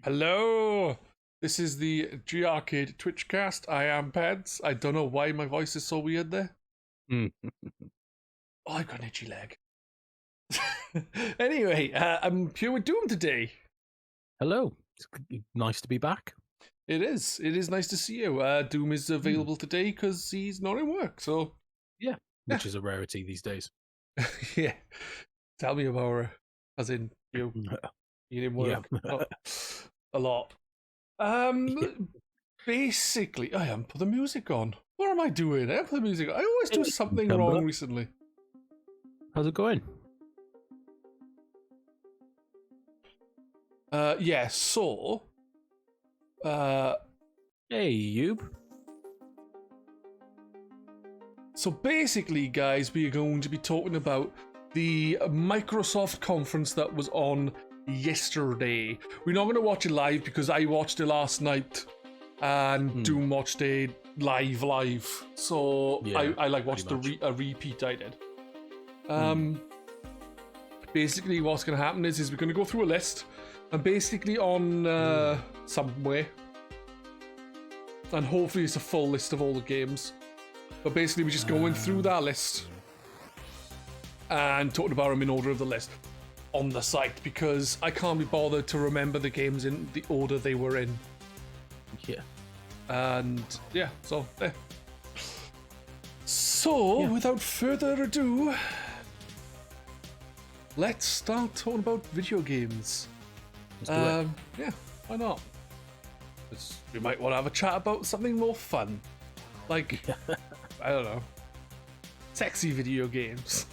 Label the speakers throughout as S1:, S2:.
S1: Hello! This is the GRcade Twitchcast. I am Pedz. I don't know why my voice is so weird there. Oh, I've got an itchy leg. Anyway, I'm here with Doom today.
S2: Hello. It's nice to be back.
S1: It is. It is nice to see you. Doom is available today because he's not in work, so...
S2: Yeah, which is a rarity these days.
S1: Yeah. Tell me about her. As in, you. You didn't work. Yeah. A lot. Basically, I haven't put the music on. What am I doing? I haven't put the music on. I always do something wrong recently.
S2: How's it going?
S1: Yeah, so...
S2: Hey, Yube.
S1: So basically, guys, we are going to be talking about the Microsoft conference that was on yesterday. We're not going to watch it live because I watched it last night and Doom watched it live. So yeah, I like watched a repeat I did. Basically what's going to happen is we're going to go through a list and basically on somewhere, and hopefully it's a full list of all the games, but basically we're just going through that list and talking about them in order of the list on the site, because I can't be bothered to remember the games in the order they were in.
S2: Yeah.
S1: And yeah, so there. So without further ado, let's start talking about video games.
S2: Let's do it.
S1: Yeah, why not? We might want to have a chat about something more fun, like I don't know, sexy video games.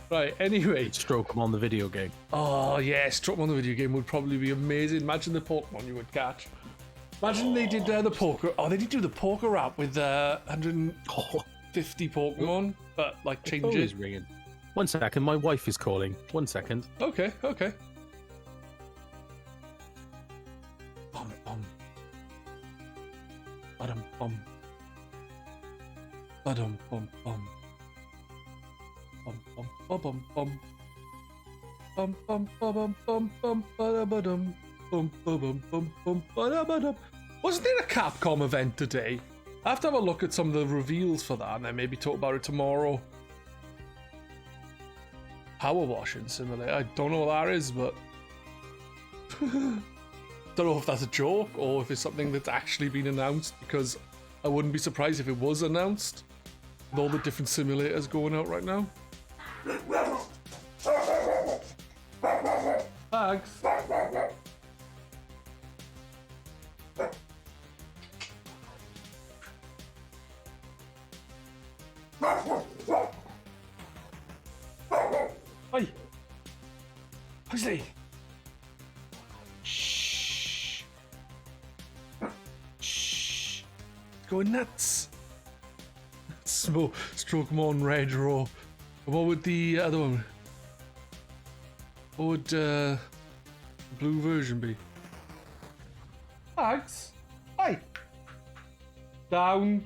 S1: Right, anyway.
S2: Stroke them on the video game.
S1: Oh, yeah, stroke them on the video game would probably be amazing. Imagine the Pokemon you would catch. Imagine they did the poker. Oh, they did do the poker app with 150 Pokemon, but like changes.
S2: Ringing. 1 second, my wife is calling. 1 second.
S1: Okay. Bum bum. Badum bum. Badum bum bum. Bum bum bum bum. Bum bum bum bum bum badum bum bum bum bum badum. Wasn't there a Capcom event today? I have to have a look at some of the reveals for that and then maybe talk about it tomorrow. Power washing simulator. I don't know what that is, but don't know if that's a joke or if it's something that's actually been announced, because I wouldn't be surprised if it was announced with all the different simulators going out right now. Bags. Oi! Huxley! Shh! Shh! It's going nuts! Stroke them on red raw. What would the other one? What would the blue version be? Max? Hi! Down!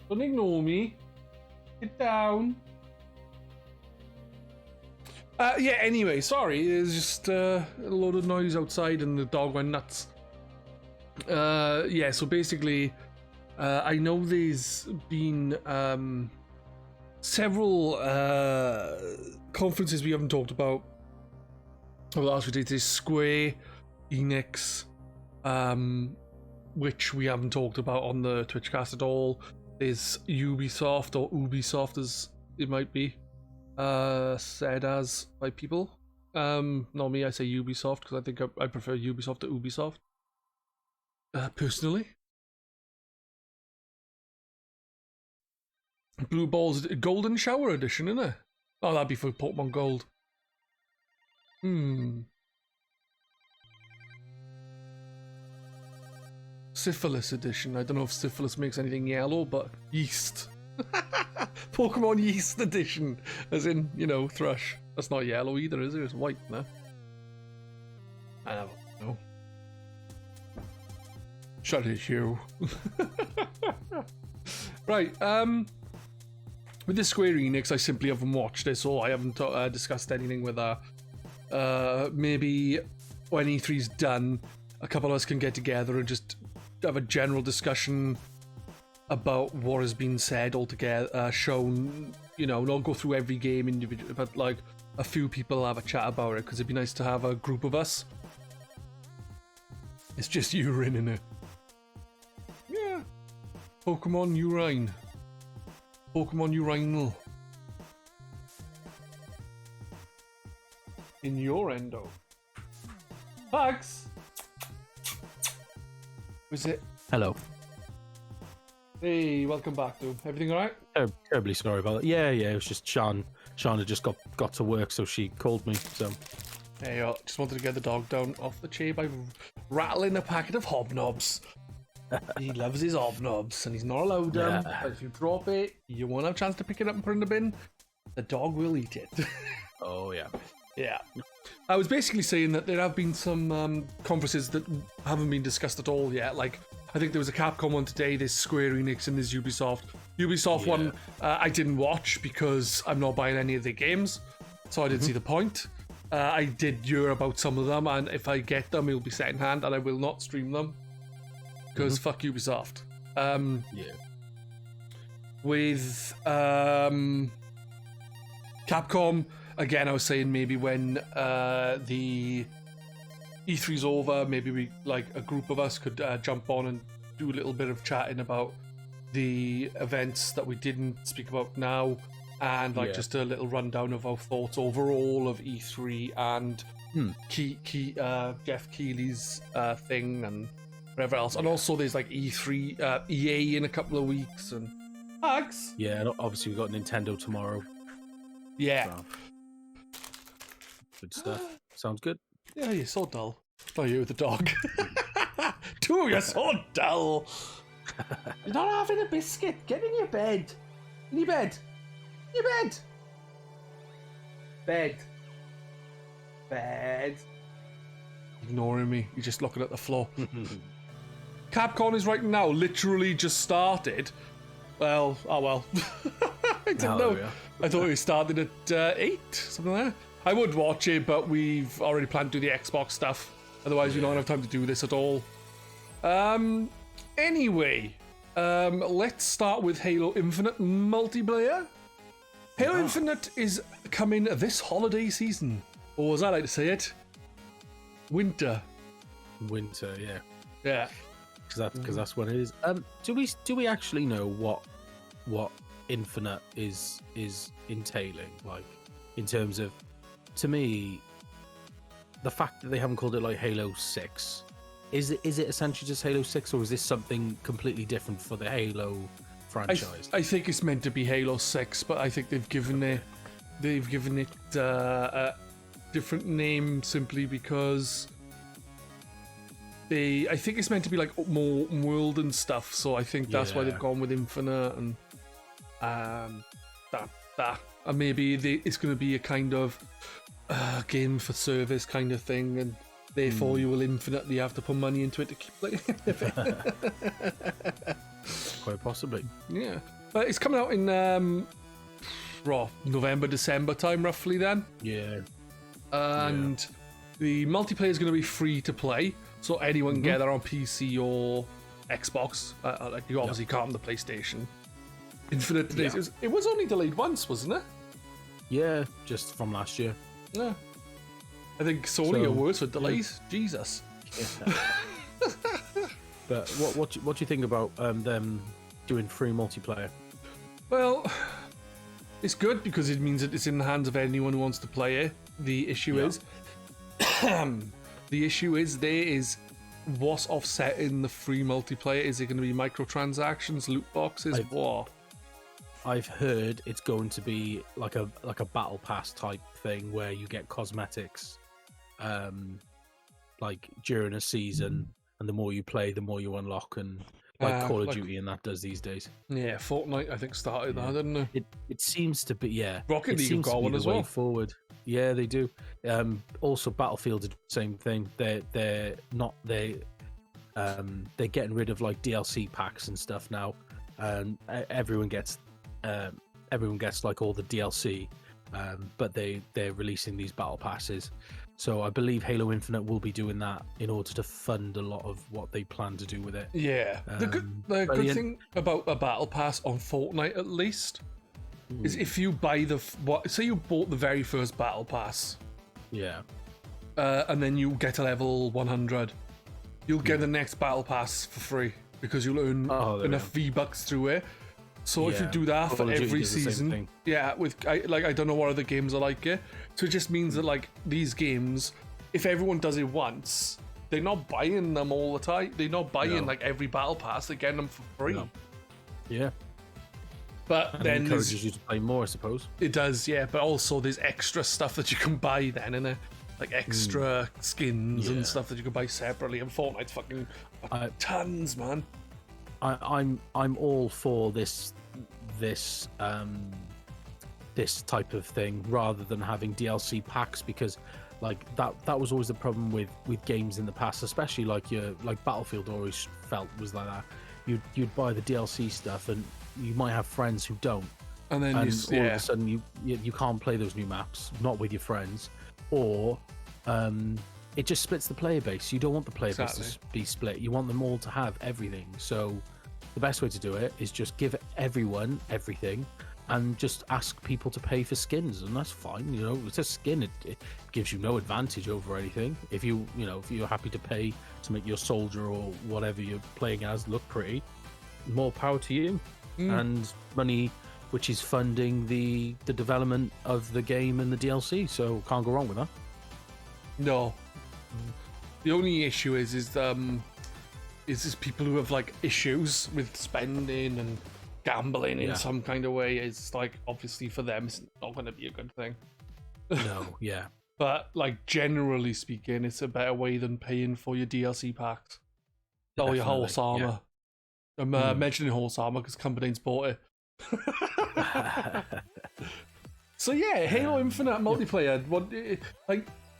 S1: Don't ignore me. Get down. Yeah, anyway, sorry, there's just a load of noise outside and the dog went nuts. Yeah, so basically, I know there's been several conferences we haven't talked about over the last few days. There's Square, Enix, which we haven't talked about on the Twitchcast at all. There's Ubisoft, or Ubisoft as it might be said as by people. Not me, I say Ubisoft because I think I prefer Ubisoft to Ubisoft. Personally. Blue Balls Golden Shower Edition, isn't it? Oh, that'd be for Pokemon Gold. Syphilis Edition. I don't know if Syphilis makes anything yellow, but yeast. Pokemon Yeast Edition. As in, you know, Thrush. That's not yellow either, is it? It's white, no? I don't know. Shut it, Hugh. Right, with the Square Enix, I simply haven't watched it, so I haven't discussed anything with maybe when E3's done, a couple of us can get together and just have a general discussion about what has been said altogether, shown, not go through every game individually, but like a few people have a chat about it, because it'd be nice to have a group of us. It's just urine in it. Yeah. Pokemon urine. Pokemon urinal. In your endo. Bugs! Was it?
S2: Hello.
S1: Hey, welcome back, dude. Everything alright?
S2: Terribly sorry about that. Yeah, it was just Sean. Sean had just got to work, so she called me. So.
S1: Hey, just wanted to get the dog down off the chair by rattling a packet of hobnobs. He loves his hobnobs, and he's not allowed them. But if you drop it, you won't have a chance to pick it up and put it in the bin. The dog will eat it.
S2: Oh, yeah.
S1: Yeah. I was basically saying that there have been some conferences that haven't been discussed at all yet. Like, I think there was a Capcom one today, there's Square Enix, and there's Ubisoft. Ubisoft one I didn't watch because I'm not buying any of their games, so I didn't see the point. I did hear about some of them, and if I get them, it'll be secondhand, and I will not stream them because fuck Ubisoft. With Capcom, again, I was saying maybe when the E3's over, maybe we, like a group of us, could jump on and do a little bit of chatting about the events that we didn't speak about now, and just a little rundown of our thoughts overall of E3 and Jeff Keighley's thing and whatever else. And also there's like E3, EA in a couple of weeks and Bugs.
S2: Yeah, and obviously we've got Nintendo tomorrow.
S1: Yeah.
S2: So. Good stuff. Sounds good.
S1: Yeah, you're so dull. Oh, you with the dog. Dude, you're so dull. You're not having a biscuit. Get in your bed. In your bed. In your bed. Bed. Bed. Ignoring me. You're just looking at the floor. Capcom is right now literally just started. Well, I didn't know.
S2: Yeah.
S1: I thought we started at 8, something like that. I would watch it, but we've already planned to do the Xbox stuff. Otherwise, we don't have time to do this at all. Anyway, let's start with Halo Infinite multiplayer. Halo Infinite is coming this holiday season. Or as I like to say it, winter.
S2: Winter, yeah.
S1: Yeah.
S2: Because that's when it is. Do we actually know what Infinite is entailing? Like, in terms of, to me, the fact that they haven't called it like Halo 6, is it essentially just Halo 6, or is this something completely different for the Halo franchise?
S1: I think it's meant to be Halo 6, but I think they've given it a different name simply because I think it's meant to be like more world and stuff. So I think that's why they've gone with Infinite and that. And maybe it's going to be a kind of game for service kind of thing, and therefore you will infinitely have to put money into it to keep playing it.
S2: Quite possibly.
S1: Yeah. But it's coming out in November, December time, roughly then.
S2: Yeah.
S1: And the multiplayer is going to be free to play, so anyone can get that on PC or Xbox. Like you obviously can't on the PlayStation. Infinite Days. It was only delayed once, wasn't it?
S2: Yeah, just from last year.
S1: Yeah. I think Sony are worse with delays. Yeah. Jesus.
S2: Yeah. But what do you think about them doing free multiplayer?
S1: Well, it's good because it means that it's in the hands of anyone who wants to play it. The issue is there is what's offsetting the free multiplayer. Is it going to be microtransactions, loot boxes, what?
S2: I've heard it's going to be like a battle pass type thing where you get cosmetics like during a season, and the more you play, the more you unlock, and like Call of Duty and that does these days. Yeah,
S1: Fortnite I think started that, didn't it?
S2: It seems to be,
S1: Rocket League have got one as well.
S2: Forward. Yeah, they do. Also Battlefield did the same thing. They're getting rid of like DLC packs and stuff now, and everyone gets like all the DLC, but they're releasing these battle passes. So I believe Halo Infinite will be doing that in order to fund a lot of what they plan to do with it.
S1: Yeah. The good thing about a battle pass on Fortnite, at least, is if you buy say you bought the very first battle pass, and then you get to level 100, you'll get the next battle pass for free because you'll earn enough V-Bucks through it. So if you do that for every season, I don't know what other games are like it. So it just means that like these games, if everyone does it once, they're not buying them all the time. They're not buying like every battle pass. They're getting them for free.
S2: No. Yeah.
S1: But then
S2: it encourages you to play more, I suppose.
S1: It does, yeah. But also there's extra stuff that you can buy then, innit? Like extra skins and stuff that you can buy separately. And Fortnite's fucking tons, man.
S2: I'm all for this type of thing rather than having DLC packs, because like that was always the problem with games in the past, especially like Battlefield always felt was like that. You'd buy the DLC stuff and you might have friends who don't, and then all of a sudden you can't play those new maps, not with your friends, or it just splits the player base. You don't want the player base to be split. You want them all to have everything. So the best way to do it is just give everyone everything and just ask people to pay for skins, and that's fine. You know, it's a skin. It gives you no advantage over anything. If you're happy to pay to make your soldier or whatever you're playing as look pretty, more power to you. And money which is funding the development of the game and the DLC, so can't go wrong with that.
S1: No. The only issue is people who have like issues with spending and gambling in some kind of way. Is like, obviously for them it's not going to be a good thing.
S2: No, yeah.
S1: But like generally speaking, it's a better way than paying for your DLC packs or your horse armor. I'm mentioning horse armor because Company's bought it. So yeah, Halo Infinite multiplayer.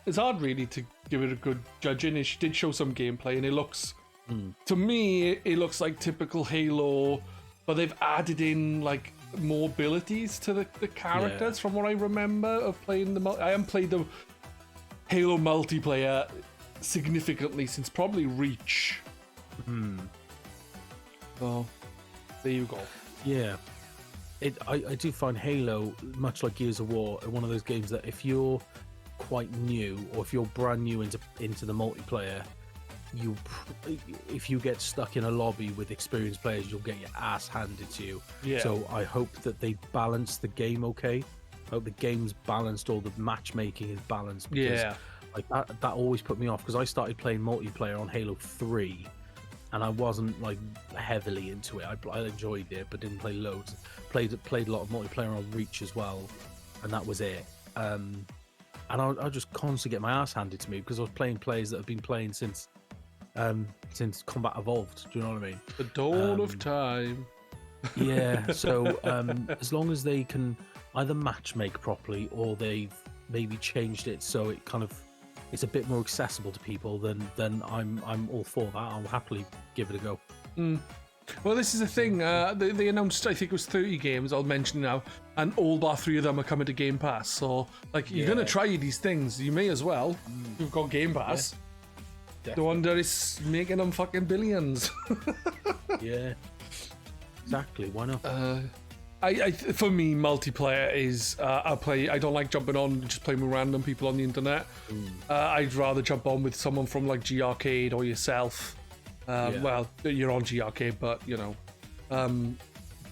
S1: It's hard really to give it a good judging. It did show some gameplay, and it looks, to me, it looks like typical Halo, but they've added in like more abilities to the characters from what I remember of playing I haven't played the Halo multiplayer significantly since probably Reach. So there you go. Yeah.
S2: I do find Halo, much like Gears of War, one of those games that if you're quite new or if you're brand new into the multiplayer, if you get stuck in a lobby with experienced players, you'll get your ass handed to you. Yeah. So I hope that they balance the game okay. I hope the game's balanced, all the matchmaking is balanced. Because like that always put me off, because I started playing multiplayer on Halo 3 and I wasn't like heavily into it. I enjoyed it, but didn't play loads. Played a lot of multiplayer on Reach as well, and that was it. And I just constantly get my ass handed to me because I was playing players that have been playing since Combat Evolved. Do you know what I mean?
S1: The dawn of time.
S2: Yeah. So as long as they can either matchmake properly or they've maybe changed it so it kind of it's a bit more accessible to people, then I'm all for that. I'll happily give it a go.
S1: Well, this is the thing. They announced, I think it was 30 games, I'll mention now, and all but 3 of them are coming to Game Pass. So, like, you're going to try these things. You may as well. You've got Game Pass. Yeah, no wonder it's making them fucking billions.
S2: Yeah. Exactly. Why not?
S1: For me, multiplayer is I don't like jumping on and just playing with random people on the internet. I'd rather jump on with someone from like GRcade or yourself. Well, you're on GRcade, but you know,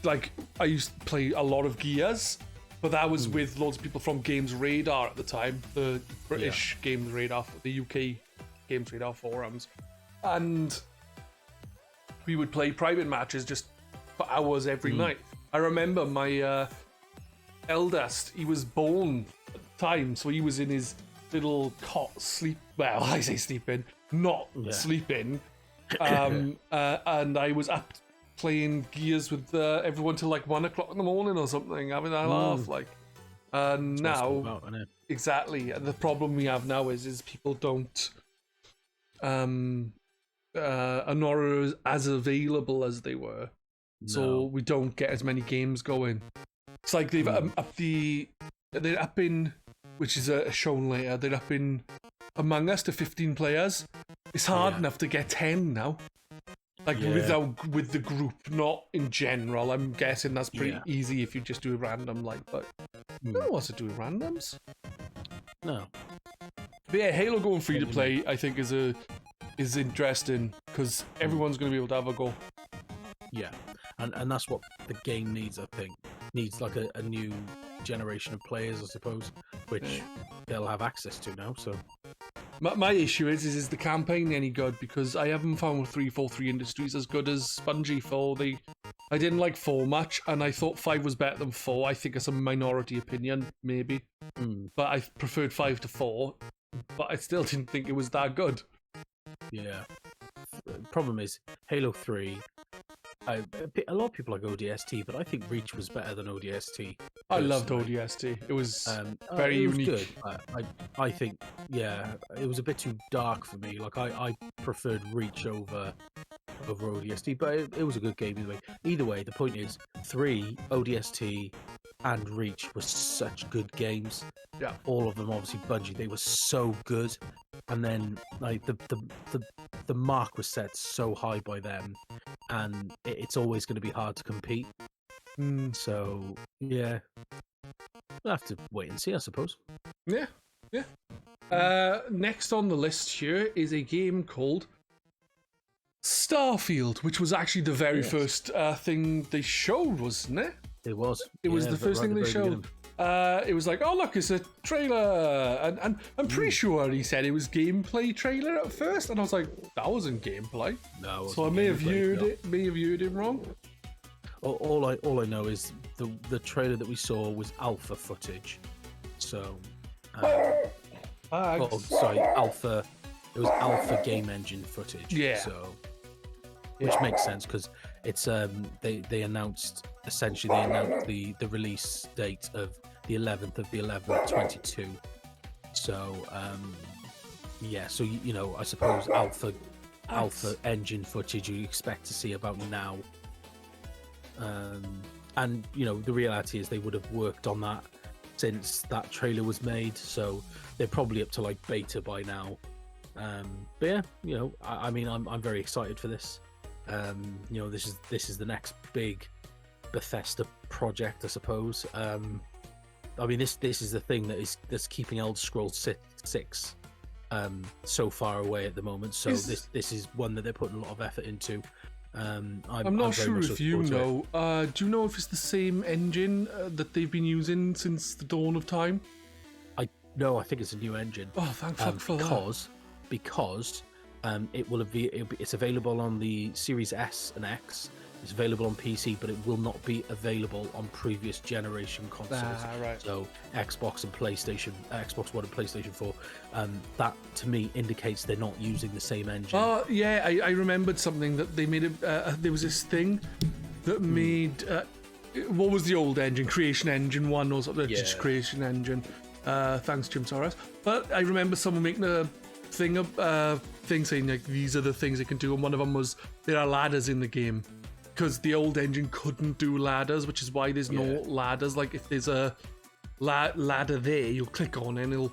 S1: like I used to play a lot of Gears, but that was with loads of people from Games Radar at the time, the British Games Radar, the UK Games Radar forums, and we would play private matches just for hours every night. I remember my eldest, he was born at the time, so he was in his little cot well, I say sleeping, not sleeping. And I was up playing Gears with everyone till like 1 o'clock in the morning or something, having a laugh. Like, now, exactly. The problem we have now is people don't, are not as available as they were. So we don't get as many games going. It's like they've they're upping which is shown later, they're up in Among Us to 15 players. It's hard enough to get 10 now. Like with the group, not in general. I'm guessing that's pretty easy if you just do a random, but no one wants to do randoms.
S2: No.
S1: But yeah, Halo going free to play, I think is interesting because everyone's going to be able to have a go.
S2: Yeah, and that's what the game needs. I think needs like a new generation of players, I suppose, which they'll have access to now. So.
S1: My issue is the campaign any good? Because I haven't found 343 Industries as good as Bungie 4. I didn't like 4 much, and I thought 5 was better than 4. I think it's a minority opinion, maybe. But I preferred 5 to 4, but I still didn't think it was that good.
S2: Yeah. The problem is, Halo 3, a lot of people like ODST, but I think Reach was better than ODST.
S1: I loved ODST. It was very unique.
S2: Good. I think, it was a bit too dark for me. Like I preferred Reach over ODST, but it was a good game anyway. Either way, the point is, 3, ODST, and Reach were such good games.
S1: Yeah,
S2: all of them obviously Bungie. They were so good, and then like the mark was set so high by them, and it's always going to be hard to compete. So yeah, we'll have to wait and see, I suppose.
S1: Yeah. Next on the list here is a game called Starfield, which was actually the very first thing they showed, wasn't it?
S2: It was.
S1: It was the first thing they showed. It was like, oh look, it's a trailer, and I'm pretty sure he said it was gameplay trailer at first, and I was like, that wasn't gameplay.
S2: No.
S1: So I may have viewed it wrong.
S2: All I know is the trailer that we saw was alpha footage. So, alpha. It was alpha game engine footage.
S1: Yeah.
S2: So, which makes sense because it's they announced the release date of the 11th of the 11th 22. So so you know, I suppose alpha engine footage you expect to see about now. And you know, the reality is they would have worked on that since that trailer was made, so they're probably up to like beta by now. But yeah, you know, I mean, I'm very excited for this. You know, this is the next big Bethesda project, I suppose. I mean, this is the thing that's keeping Elder Scrolls 6 so far away at the moment. So this is one that they're putting a lot of effort into. I'm
S1: not sure if you know. Do you know if it's the same engine that they've been using since the dawn of time?
S2: No, I think it's a new engine.
S1: Oh, thank fuck for that.
S2: Because it's available on the Series S and X. It's available on PC, but it will not be available on previous generation consoles.
S1: Right.
S2: So Xbox and PlayStation, Xbox One and PlayStation 4. That to me indicates they're not using the same engine.
S1: Oh yeah, I remembered something that they made. There was this thing that made what was the old engine? Creation Engine 1 or something? Yeah. Just Creation Engine. Thanks, Jim Torres. But I remember someone making a thing saying like these are the things it can do, and one of them was there are ladders in the game. Because the old engine couldn't do ladders, which is why there's no ladders. Like if there's a ladder there, you'll click on it and it'll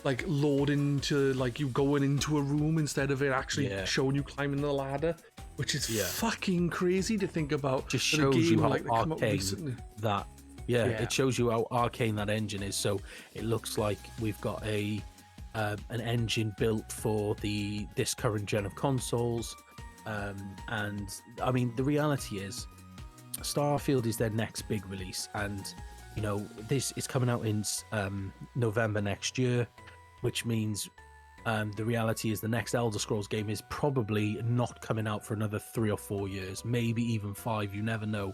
S1: like load into like you going into a room instead of it actually showing you climbing the ladder, which is fucking crazy to think about.
S2: Just shows you how arcane that. It shows you how arcane that engine is. So it looks like we've got an engine built for this current gen of consoles. And I mean, the reality is Starfield is their next big release, and you know, this is coming out in November next year, which means the reality is the next Elder Scrolls game is probably not coming out for another 3 or 4 years, maybe even 5. You never know.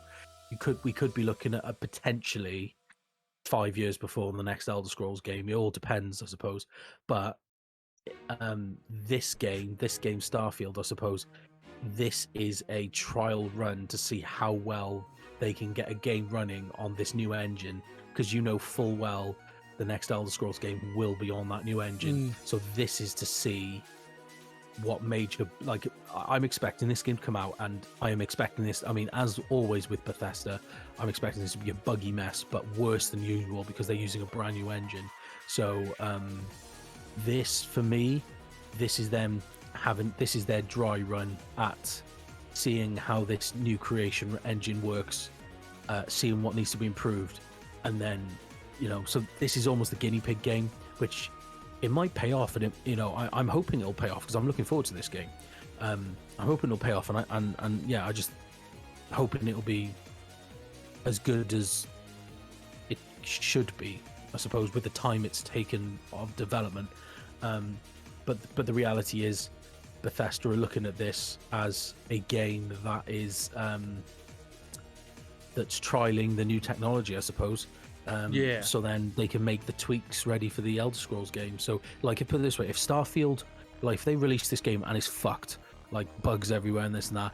S2: We could be looking at a potentially 5 years before the next Elder Scrolls game. It all depends, I suppose. But this game Starfield, I suppose, this is a trial run to see how well they can get a game running on this new engine, because you know full well the next Elder Scrolls game will be on that new engine. So this is to see what major, like, I'm expecting this game to come out, and I am expecting this, I mean, as always with Bethesda, I'm expecting this to be a buggy mess, but worse than usual because they're using a brand new engine. So this, for me, this is their dry run at seeing how this new creation engine works, seeing what needs to be improved, and then, so this is almost the guinea pig game, which it might pay off, and I'm hoping it'll pay off because I'm looking forward to this game. I'm hoping it'll pay off, and I just hoping it'll be as good as it should be, I suppose, with the time it's taken of development. But the reality is, Bethesda are looking at this as a game that is that's trialing the new technology, I suppose. So then they can make the tweaks ready for the Elder Scrolls game. So, like, put it this way: if Starfield, like, if they release this game and it's fucked, like bugs everywhere and this and that,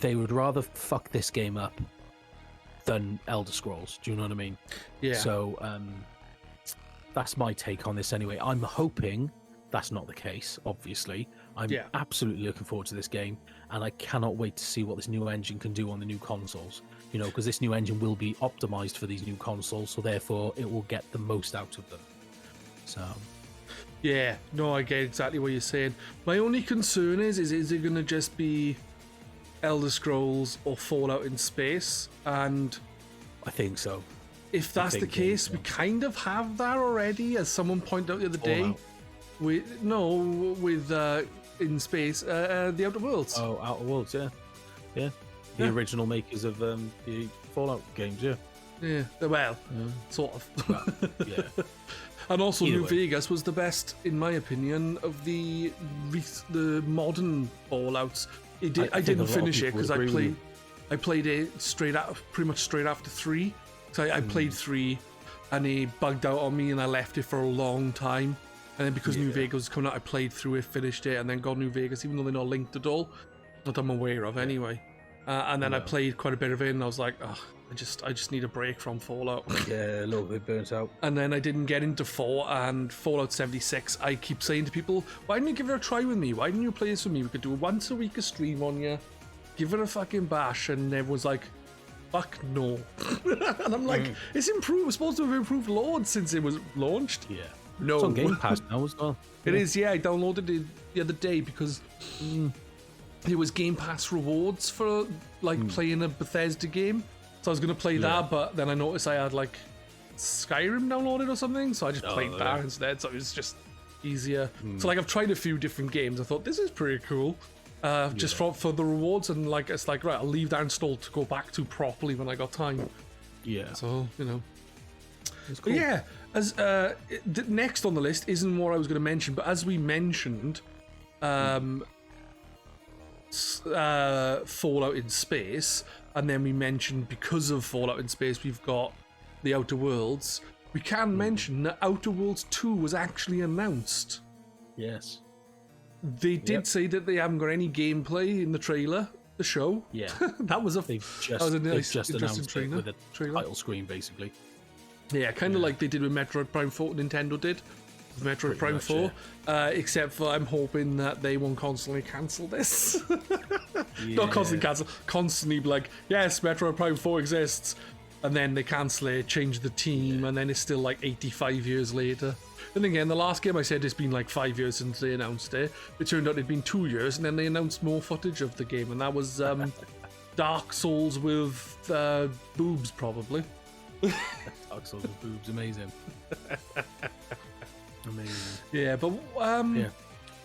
S2: they would rather fuck this game up than Elder Scrolls. Do you know what I mean?
S1: Yeah.
S2: So that's my take on this anyway. I'm hoping that's not the case, obviously. I'm absolutely looking forward to this game, and I cannot wait to see what this new engine can do on the new consoles. Because this new engine will be optimized for these new consoles, so therefore it will get the most out of them. So...
S1: yeah, no, I get exactly what you're saying. My only concern is it going to just be Elder Scrolls or Fallout in space? And
S2: I think so.
S1: If that's the case, we kind of have that already, as someone pointed out the other day. With in space, the Outer Worlds.
S2: Oh, Outer Worlds, yeah. The original makers of the Fallout games,
S1: Yeah, well, sort of.
S2: Well, yeah.
S1: And also,
S2: Either
S1: New
S2: way.
S1: Vegas was the best, in my opinion, of the modern Fallouts. I didn't finish it because I played it pretty much straight after 3. So I played 3, and it bugged out on me, and I left it for a long time. And then because New Vegas was coming out, I played through it, finished it, and then got New Vegas, even though they're not linked at all, that I'm aware of anyway. And then I played quite a bit of it, and I was like, oh, I just need a break from Fallout.
S2: Yeah, a little bit burnt out.
S1: And then I didn't get into 4 and Fallout 76. I keep saying to people, why didn't you give it a try with me? Why didn't you play this with me? We could do once a week a stream on you. Give it a fucking bash. And everyone's like, fuck no. And I'm like, it's improved. It's supposed to have improved loads since it was launched.
S2: Yeah.
S1: No.
S2: It's on Game Pass now as well.
S1: It is, yeah. I downloaded it the other day because it was Game Pass rewards for playing a Bethesda game. So I was going to play that, but then I noticed I had Skyrim downloaded or something, so I just played that instead. So it was just easier. So I've tried a few different games. I thought this is pretty cool, just for the rewards, and it's right, I'll leave that installed to go back to properly when I got time. Yeah. So
S2: it's cool.
S1: But yeah. As next on the list isn't what I was going to mention, but as we mentioned, Fallout in space, and then we mentioned because of Fallout in space we've got the Outer Worlds. We can mention that Outer Worlds 2 was actually announced.
S2: Yes.
S1: They did say that they haven't got any gameplay in the trailer, the show.
S2: Yeah.
S1: That was a nice,
S2: just
S1: interesting
S2: announced
S1: trailer.
S2: it with a title screen, basically.
S1: Yeah, kind of like they did with Metroid Prime 4, Nintendo did with Metroid Prime 4, except for I'm hoping that they won't constantly cancel this. Not constantly cancel, constantly be like, yes, Metroid Prime 4 exists, and then they cancel it, change the team, and then it's still 85 years later. And again, the last game I said it's been 5 years since they announced it. It turned out it'd been 2 years, and then they announced more footage of the game, and that was Dark Souls with boobs, probably.
S2: Dark Souls with boobs, amazing. Amazing.
S1: Yeah, but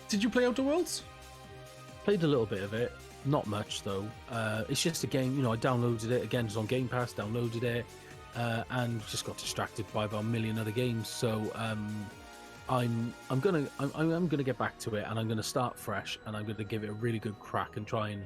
S1: did you play Outer Worlds?
S2: Played a little bit of it, not much though. It's just a game, I downloaded it again. It's on Game Pass. Downloaded it, and just got distracted by about a million other games. So I'm gonna get back to it, and I'm gonna start fresh, and I'm gonna give it a really good crack and try and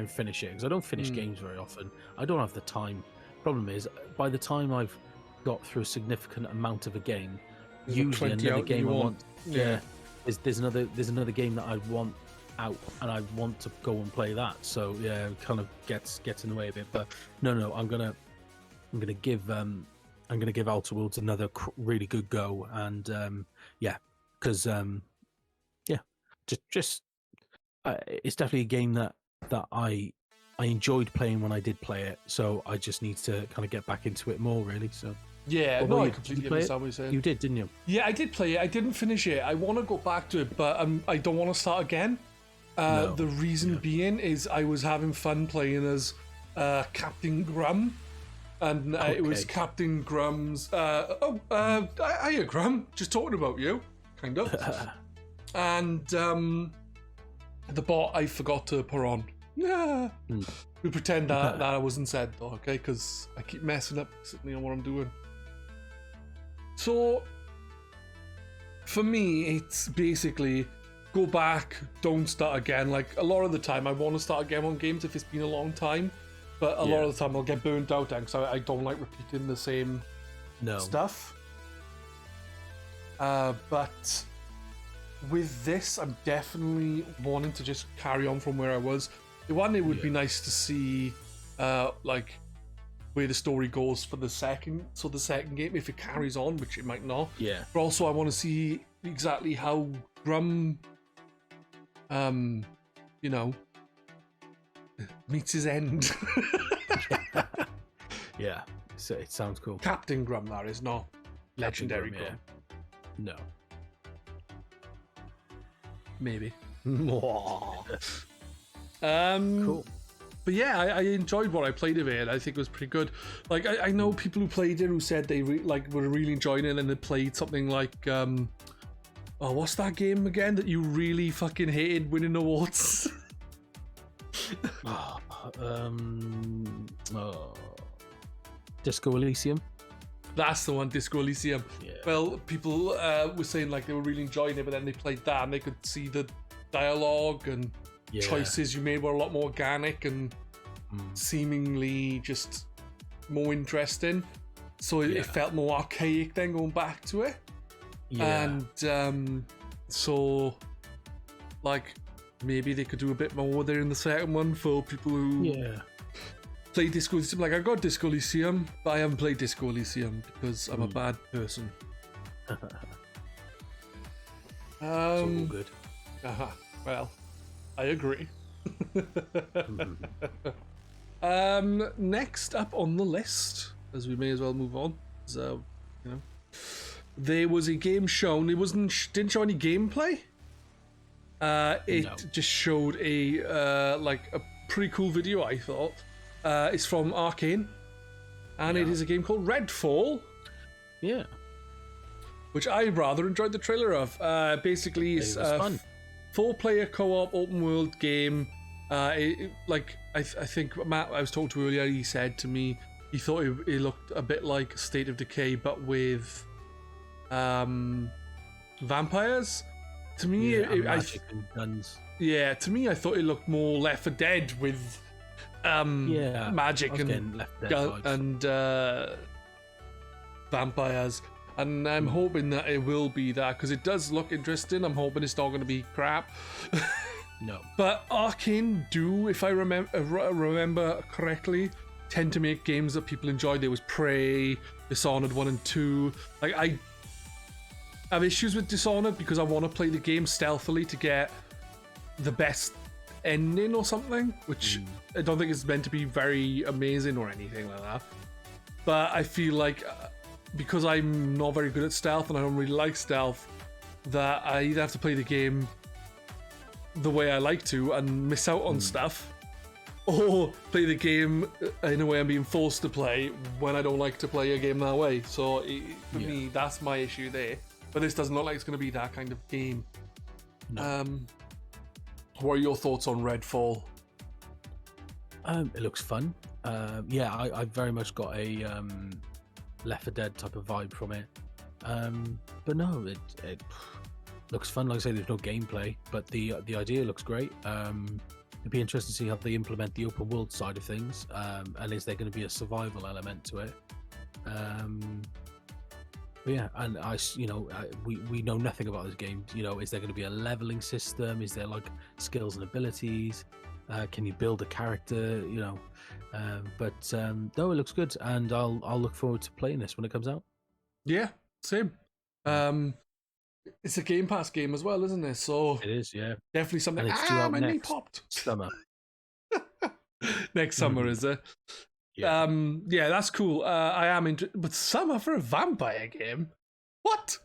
S2: finish it, because I don't finish games very often. I don't have the time. Problem is, by the time I've got through a significant amount of a game, usually another game I want. Yeah, there's another game that I want out, and I want to go and play that. So yeah, it kind of gets in the way a bit. But no, I'm gonna give Outer Worlds another really good go, and because it's definitely a game that I enjoyed playing when I did play it. So I just need to kind of get back into it more, really. So
S1: Yeah,
S2: Although
S1: no, I
S2: did you
S1: completely
S2: play it?
S1: understand what you're saying.
S2: You did, didn't you?
S1: Yeah, I did play it. I didn't finish it. I want to go back to it, but I don't want to start again.
S2: No.
S1: The reason being is I was having fun playing as Captain Grum, and it was
S2: Okay.
S1: Captain Grum's. Hiya, Grum. Just talking about you, kind of. And the bot I forgot to put on. We pretend that that wasn't said though, okay? Because I keep messing up basically on what I'm doing. So, for me, it's basically go back, don't start again. Like, a lot of the time, I want to start again on games if it's been a long time, but a lot of the time I'll get burnt out because I don't like repeating the same stuff. But with this, I'm definitely wanting to just carry on from where I was. It would be nice to see, like, where the story goes for the second game, if it carries on, which it might not.
S2: Yeah.
S1: But also I want to see exactly how Grum meets his end.
S2: Yeah. So it sounds cool.
S1: Captain Grum, that is, not Legendary Grum.
S2: No.
S1: Maybe.
S2: Cool.
S1: But yeah, I enjoyed what I played of it. I think it was pretty good. Like, I know people who played it who said they were really enjoying it, and they played something like what's that game again that you really fucking hated winning awards?
S2: Disco Elysium.
S1: That's the one, Disco Elysium.
S2: Yeah.
S1: Well, people were saying like they were really enjoying it, but then they played that and they could see the dialogue and choices you made were a lot more organic and seemingly just more interesting. So it felt more archaic then going back to it.
S2: Yeah.
S1: And so like maybe they could do a bit more there in the second one for people who play Disco Elysium. Like, I got Disco Elysium, but I haven't played Disco Elysium because I'm a bad person.
S2: It's all good.
S1: Well, I agree. Next up on the list, as we may as well move on, is, there was a game shown. It didn't show any gameplay. It just showed a pretty cool video, I thought. It's from Arcane, and it is a game called Redfall. Yeah. Which I rather enjoyed the trailer of. Basically, it's a 4-player co-op open world game. I think Matt, I was talking to earlier, he said to me he thought it looked a bit like State of Decay, but with vampires. To me,
S2: magic and guns.
S1: Yeah, to me, I thought it looked more Left 4 Dead with magic and vampires. And I'm hoping that it will be that, because it does look interesting. I'm hoping it's not going to be crap.
S2: No.
S1: But Arcane do, if I remember correctly, tend to make games that people enjoy. There was Prey, Dishonored 1 and 2. Like, I have issues with Dishonored because I want to play the game stealthily to get the best ending or something, which I don't think is meant to be very amazing or anything like that. But I feel like because I'm not very good at stealth and I don't really like stealth, that I either have to play the game the way I like to and miss out on stuff, or play the game in a way I'm being forced to play when I don't like to play a game that way. So for me, that's my issue there. But this doesn't look like it's going to be that kind of game. No. What are your thoughts on Redfall?
S2: It looks fun. I very much got a Left 4 Dead type of vibe from it. But no, it looks fun. Like I say, there's no gameplay, but the idea looks great. It'd be interesting to see how they implement the open world side of things, and is there going to be a survival element to it? But yeah, and we know nothing about this game. Is there going to be a leveling system? Is there like skills and abilities? Can you build a character? But no, it looks good, and I'll look forward to playing this when it comes out. Yeah,
S1: same. It's a Game Pass game as well, isn't it? So
S2: it is, yeah.
S1: Definitely something.
S2: And it's due out
S1: my knee
S2: next
S1: popped.
S2: Summer.
S1: Next summer, is it? Yeah, that's cool. I am into, but summer for a vampire game. What?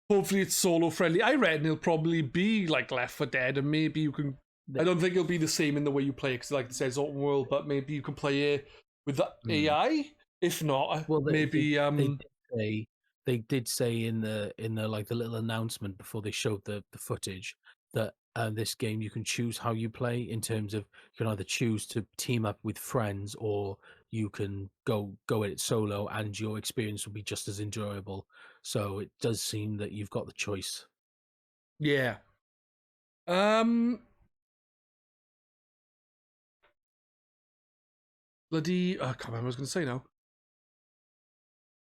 S1: Hopefully it's solo friendly. I reckon it'll probably be like Left 4 Dead, and maybe you can. I don't think it'll be the same in the way you play, because like it says open world, but maybe you can play it with the AI. If not,
S2: well,
S1: maybe
S2: they did say in the like the little announcement before they showed the footage that this game you can choose how you play, in terms of you can either choose to team up with friends, or you can go at it solo, and your experience will be just as enjoyable. So it does seem that you've got the choice.
S1: Yeah. Bloody, I can't remember what I was going to say now.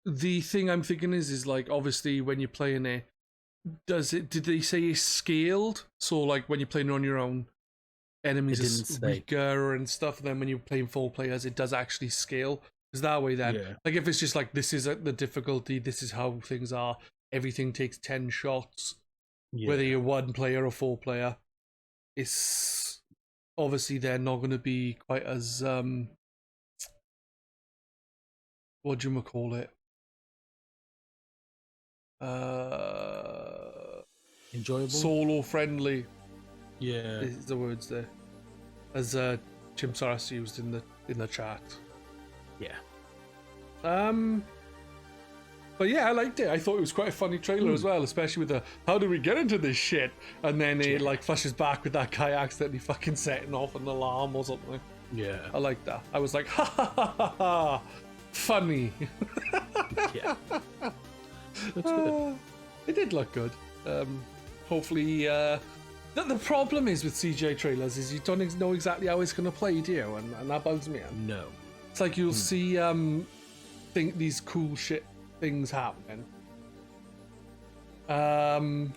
S1: The thing I'm thinking is like, obviously when you're playing it, did they say it's scaled? So like when you're playing on your own, enemies are weaker and stuff. And then when you're playing 4 players, it does actually scale. Because that way then, like if it's just like, this is the difficulty, this is how things are, everything takes 10 shots, whether you're 1 player or 4 player, it's obviously they're not going to be quite as, what do you call it?
S2: Enjoyable,
S1: solo friendly.
S2: Yeah,
S1: is the words there, as Jim Saras used in the chat.
S2: Yeah.
S1: But yeah, I liked it. I thought it was quite a funny trailer as well, especially with the how do we get into this shit, and then it like flashes back with that guy accidentally fucking setting off an alarm or something.
S2: Yeah,
S1: I like that. I was like, ha ha ha ha ha, funny.
S2: Yeah. Looks good.
S1: It did look good. Hopefully, the problem is with CGI trailers is you don't know exactly how it's going to play, do you? And that bugs me.
S2: No.
S1: It's like you'll see think these cool shit things happening. And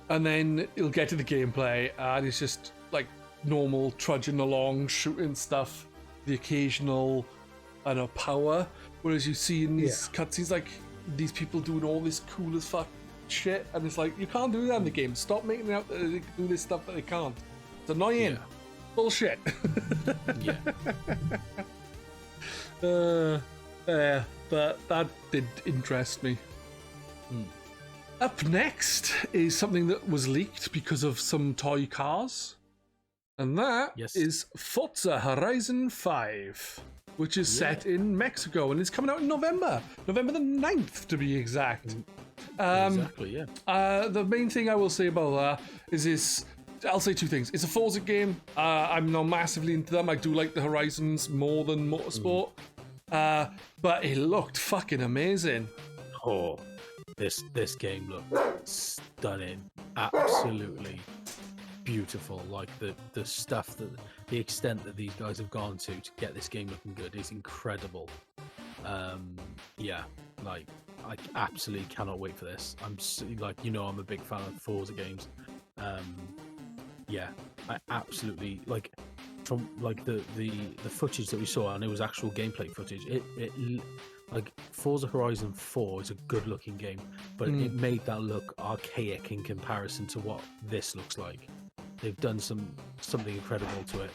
S1: then you'll get to the gameplay and it's just like normal trudging along, shooting stuff, the occasional, I don't know, power. Whereas you see in these cutscenes, like these people doing all this cool as fuck shit, and it's like, you can't do that in the game. Stop making it out that they do this stuff that they can't. It's annoying. Bullshit.
S2: Yeah.
S1: But that did interest me. Up next is something that was leaked because of some toy cars, and that is Forza Horizon 5, which is set in Mexico, and it's coming out in November the 9th to be exact.
S2: Exactly, yeah.
S1: The main thing I will say about that is this. I'll say 2 things. It's a Forza game. I'm not massively into them. I do like the Horizons more than Motorsport. But it looked fucking amazing.
S2: Oh, this game looked stunning. Absolutely beautiful. Like the stuff that the extent that these guys have gone to get this game looking good is incredible. Yeah, like I absolutely cannot wait for this. I'm I'm a big fan of Forza games. Yeah, I absolutely like from like the footage that we saw, and it was actual gameplay footage. It like Forza Horizon 4 is a good looking game, but it made that look archaic in comparison to what this looks like. They've done something incredible to it.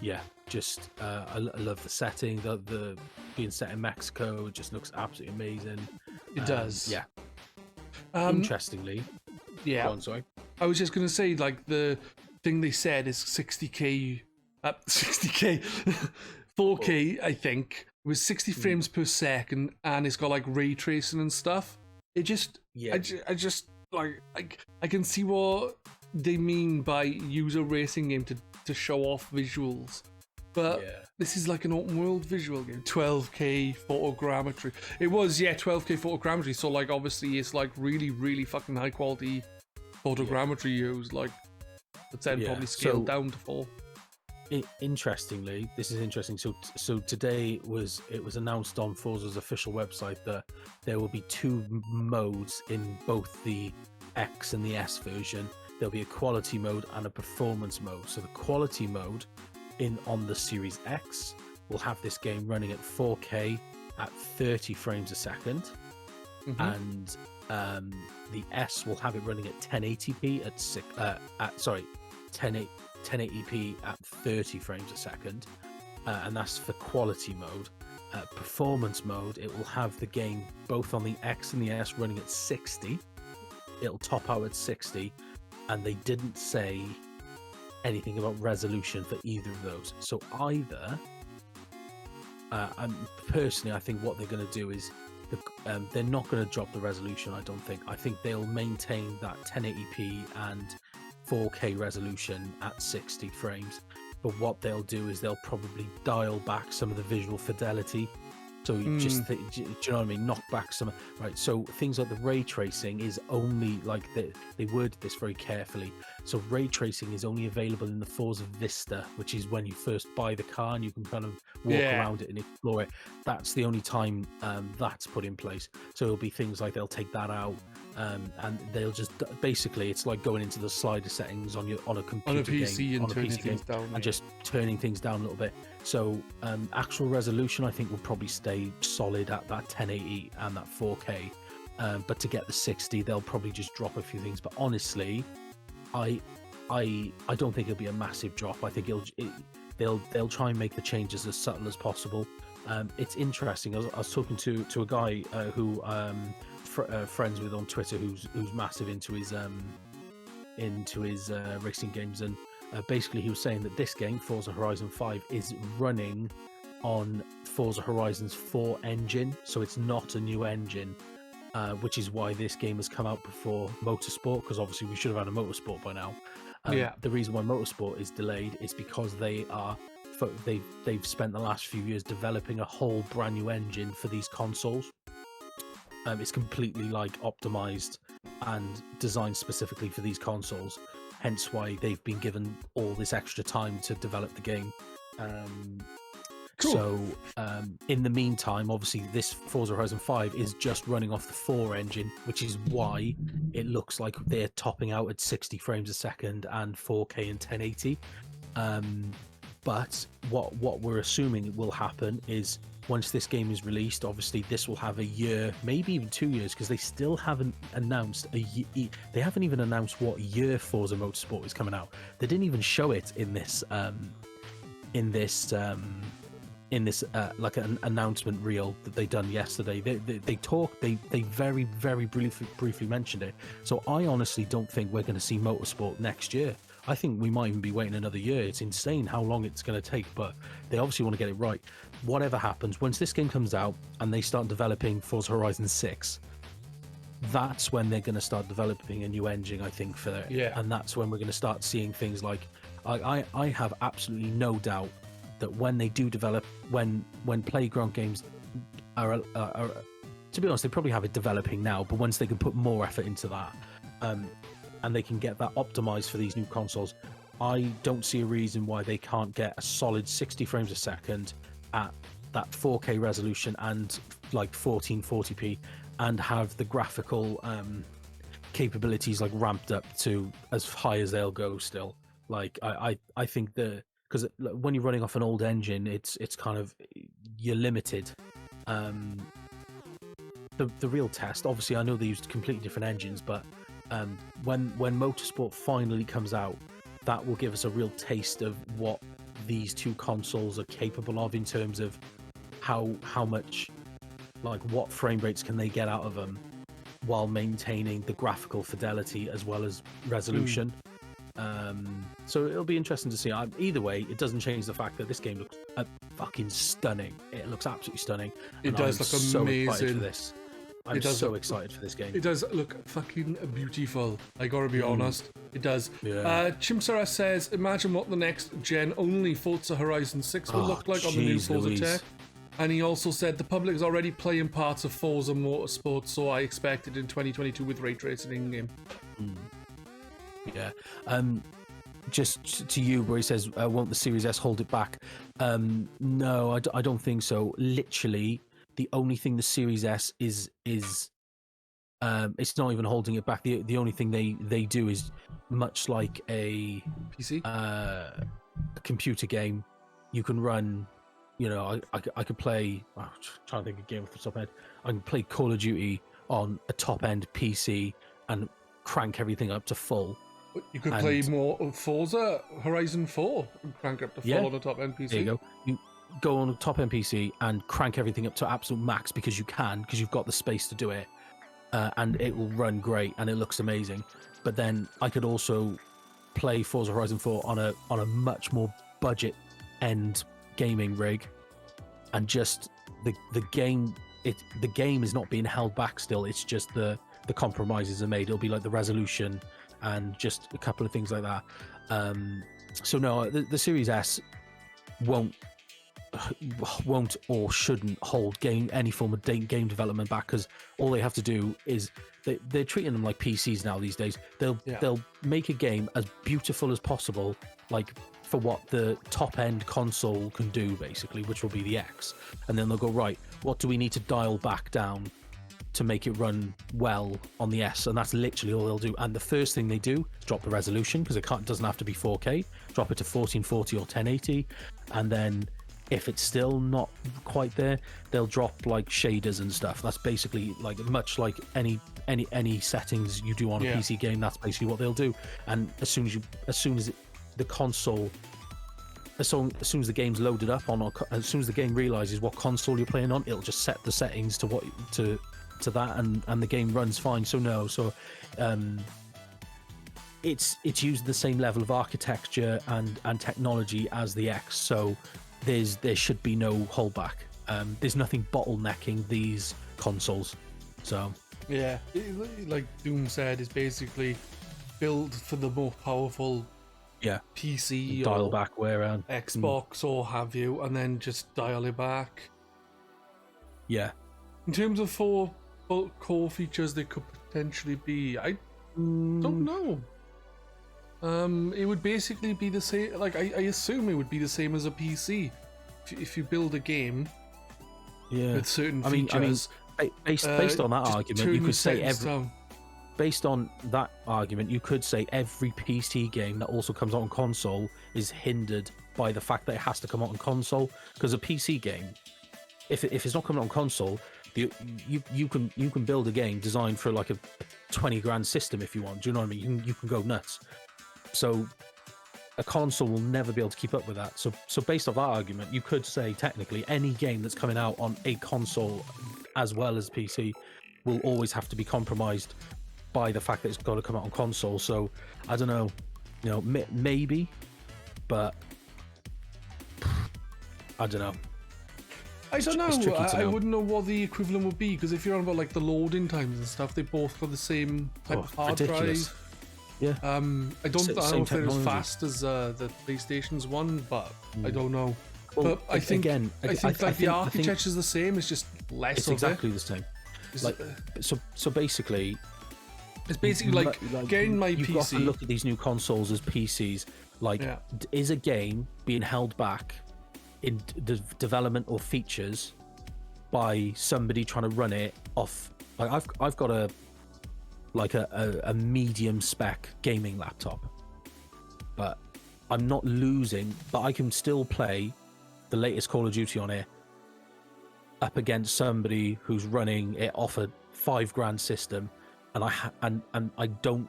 S2: Yeah, just I love the setting. The being set in Mexico, it just looks absolutely amazing.
S1: It does.
S2: Yeah. Interestingly,
S1: yeah.
S2: Go on, sorry.
S1: I was just gonna say, like, the thing they said is 60k, 4K. I think it was 60 frames per second, and it's got like ray tracing and stuff. It just, I just like I can see what they mean by use a racing game to show off visuals, but this is like an open world visual game. 12k photogrammetry. It was 12k photogrammetry. So like obviously it's like really really fucking high quality photogrammetry used, like, but then probably scaled down to 4.
S2: Interestingly, this is interesting. So today it was announced on Forza's official website that there will be 2 modes in both the X and the S version. There'll be a quality mode and a performance mode. So the quality mode on the Series X will have this game running at 4K at 30 frames a second, and the S will have it running at 1080p at 1080p at 30 frames a second, and that's for quality mode. Performance mode, it will have the game both on the X and the S running at 60. It'll top out at 60, and they didn't say anything about resolution for either of those. So either, personally, I think what they're going to do is they're not going to drop the resolution. I don't think. I think they'll maintain that 1080p and 4K resolution at 60 frames. But what they'll do is they'll probably dial back some of the visual fidelity. So you just do you know what I mean? Knock back some, right? So things like the ray tracing is only like they worded this very carefully. So ray tracing is only available in the Forza Vista, which is when you first buy the car and you can kind of walk around it and explore it. That's the only time that's put in place. So it'll be things like they'll take that out, and they'll just basically it's like going into the slider settings on a computer
S1: on a PC
S2: game,
S1: and turning things down,
S2: and just turning things down a little bit. So actual resolution, I think, will probably stay solid at that 1080 and that 4K. But to get the 60, they'll probably just drop a few things. But honestly, I don't think it'll be a massive drop. I think they'll try and make the changes as subtle as possible. It's interesting. I was talking to a guy who friends with on Twitter who's massive into his racing games, and basically he was saying that this game, Forza Horizon 5, is running on Forza Horizon's 4 engine, so it's not a new engine, which is why this game has come out before Motorsport, because obviously we should have had a Motorsport by now. The reason why Motorsport is delayed is because they've spent the last few years developing a whole brand new engine for these consoles. It's completely like optimized and designed specifically for these consoles, hence why they've been given all this extra time to develop the game. Cool. So in the meantime, obviously this Forza Horizon 5 is just running off the 4 engine, which is why it looks like they're topping out at 60 frames a second and 4K and 1080. But what we're assuming will happen is once this game is released, obviously this will have a year, maybe even 2 years, because they still haven't announced they haven't even announced what year Forza Motorsport is coming out. They didn't even show it in this like an announcement reel that they done yesterday. They very, very briefly mentioned it. So I honestly don't think we're going to see Motorsport next year. I think we might even be waiting another year. It's insane how long it's going to take, but they obviously want to get it right. Whatever happens, once this game comes out and they start developing Forza Horizon 6, that's when they're going to start developing a new engine, I think, for it. Yeah. And that's when we're going to start seeing things like, I have absolutely no doubt that when they do develop, when Playground Games are to be honest, they probably have it developing now, but once they can put more effort into that, and they can get that optimized for these new consoles, I don't see a reason why they can't get a solid 60 frames a second at that 4K resolution and like 1440p, and have the graphical capabilities like ramped up to as high as they'll go still. Like I think because when you're running off an old engine, it's kind of, you're limited. The real test, obviously, I know they used completely different engines, but when Motorsport finally comes out, that will give us a real taste of what these two consoles are capable of in terms of how much, like, what frame rates can they get out of them while maintaining the graphical fidelity as well as resolution. So it'll be interesting to see. Either way, it doesn't change the fact that this game looks fucking stunning. It looks absolutely stunning.
S1: It does look amazing.
S2: Excited for this. I'm so excited for this game.
S1: It does look fucking beautiful. I gotta be honest. It does. Yeah. Chimsara says, imagine what the next gen only Forza Horizon 6 will look like on the new Forza tech. And he also said the public is already playing parts of Forza Motorsport, so I expect it in 2022 with ray tracing in game.
S2: Yeah. Just to you, where he says, won't the Series S hold it back? No, I don't think so. Literally, the only thing the Series S is it's not even holding it back. The only thing they do is, much like a
S1: PC,
S2: a computer game, you can run. You know, I could play. I'm trying to think of a game off the top of my head. I can play Call of Duty on a top end PC and crank everything up to full,
S1: You could
S2: And-
S1: play more of Forza Horizon 4 and crank up to full
S2: Yeah.
S1: on the top end PC.
S2: There you go. You go on a top end PC and crank everything up to absolute max because you can, because you've got the space to do it, and it will run great and it looks amazing. But then I could also play Forza Horizon 4 on a much more budget end gaming rig, and just the game is not being held back still. It's just the compromises are made. It'll be like the resolution and just a couple of things like that. So no, the Series S won't or shouldn't hold any form of game development back, because all they have to do is they're treating them like PCs now these days. They'll make a game as beautiful as possible, like for what the top end console can do, basically, which will be the X, and then they'll go, right, what do we need to dial back down to make it run well on the S? And that's literally all they'll do. And the first thing they do is drop the resolution, because it doesn't have to be 4K, drop it to 1440 or 1080, and then if it's still not quite there, they'll drop like shaders and stuff. That's basically like much like any settings you do on a PC game. That's basically what they'll do. And as soon as the console, as soon as the game's loaded up as soon as the game realizes what console you're playing on, it'll just set the settings to that, and the game runs fine. It's used the same level of architecture and technology as the X. So there should be no holdback. There's nothing bottlenecking these consoles. So
S1: yeah, like Doom said, is basically built for the more powerful PC
S2: dial
S1: or
S2: back way around
S1: Xbox or have you, and then just dial it back.
S2: Yeah.
S1: In terms of four core features they could potentially be, I don't know. It would basically be the same. Like I assume it would be the same as a PC. If you build a game with certain features.
S2: Based on that argument, you could say based on that argument, you could say every PC game that also comes out on console is hindered by the fact that it has to come out on console. Because a PC game, if it's not coming out on console, you can build a game designed for like a 20 grand system if you want. Do you know what I mean? You can go nuts. So a console will never be able to keep up with that. So based off that argument, you could say technically any game that's coming out on a console as well as PC will always have to be compromised by the fact that it's got to come out on console. So I don't know, maybe, but I don't know.
S1: I don't know. I wouldn't know what the equivalent would be, because if you're on about like the loading times and stuff, they both got the same type of hard drive.
S2: Yeah.
S1: I don't know if they're as fast as the PlayStation's one, but I don't know.
S2: Well,
S1: but I think the architecture's the same. It's just less.
S2: It's exactly the same. Like, so basically,
S1: it's basically like getting my
S2: you've
S1: PC.
S2: Got to look at these new consoles as PCs. Like, is a game being held back in the development or features by somebody trying to run it off? Like, I've got a medium spec gaming laptop, but I'm not losing, but I can still play the latest Call of Duty on it up against somebody who's running it off a $5,000 system, and I don't,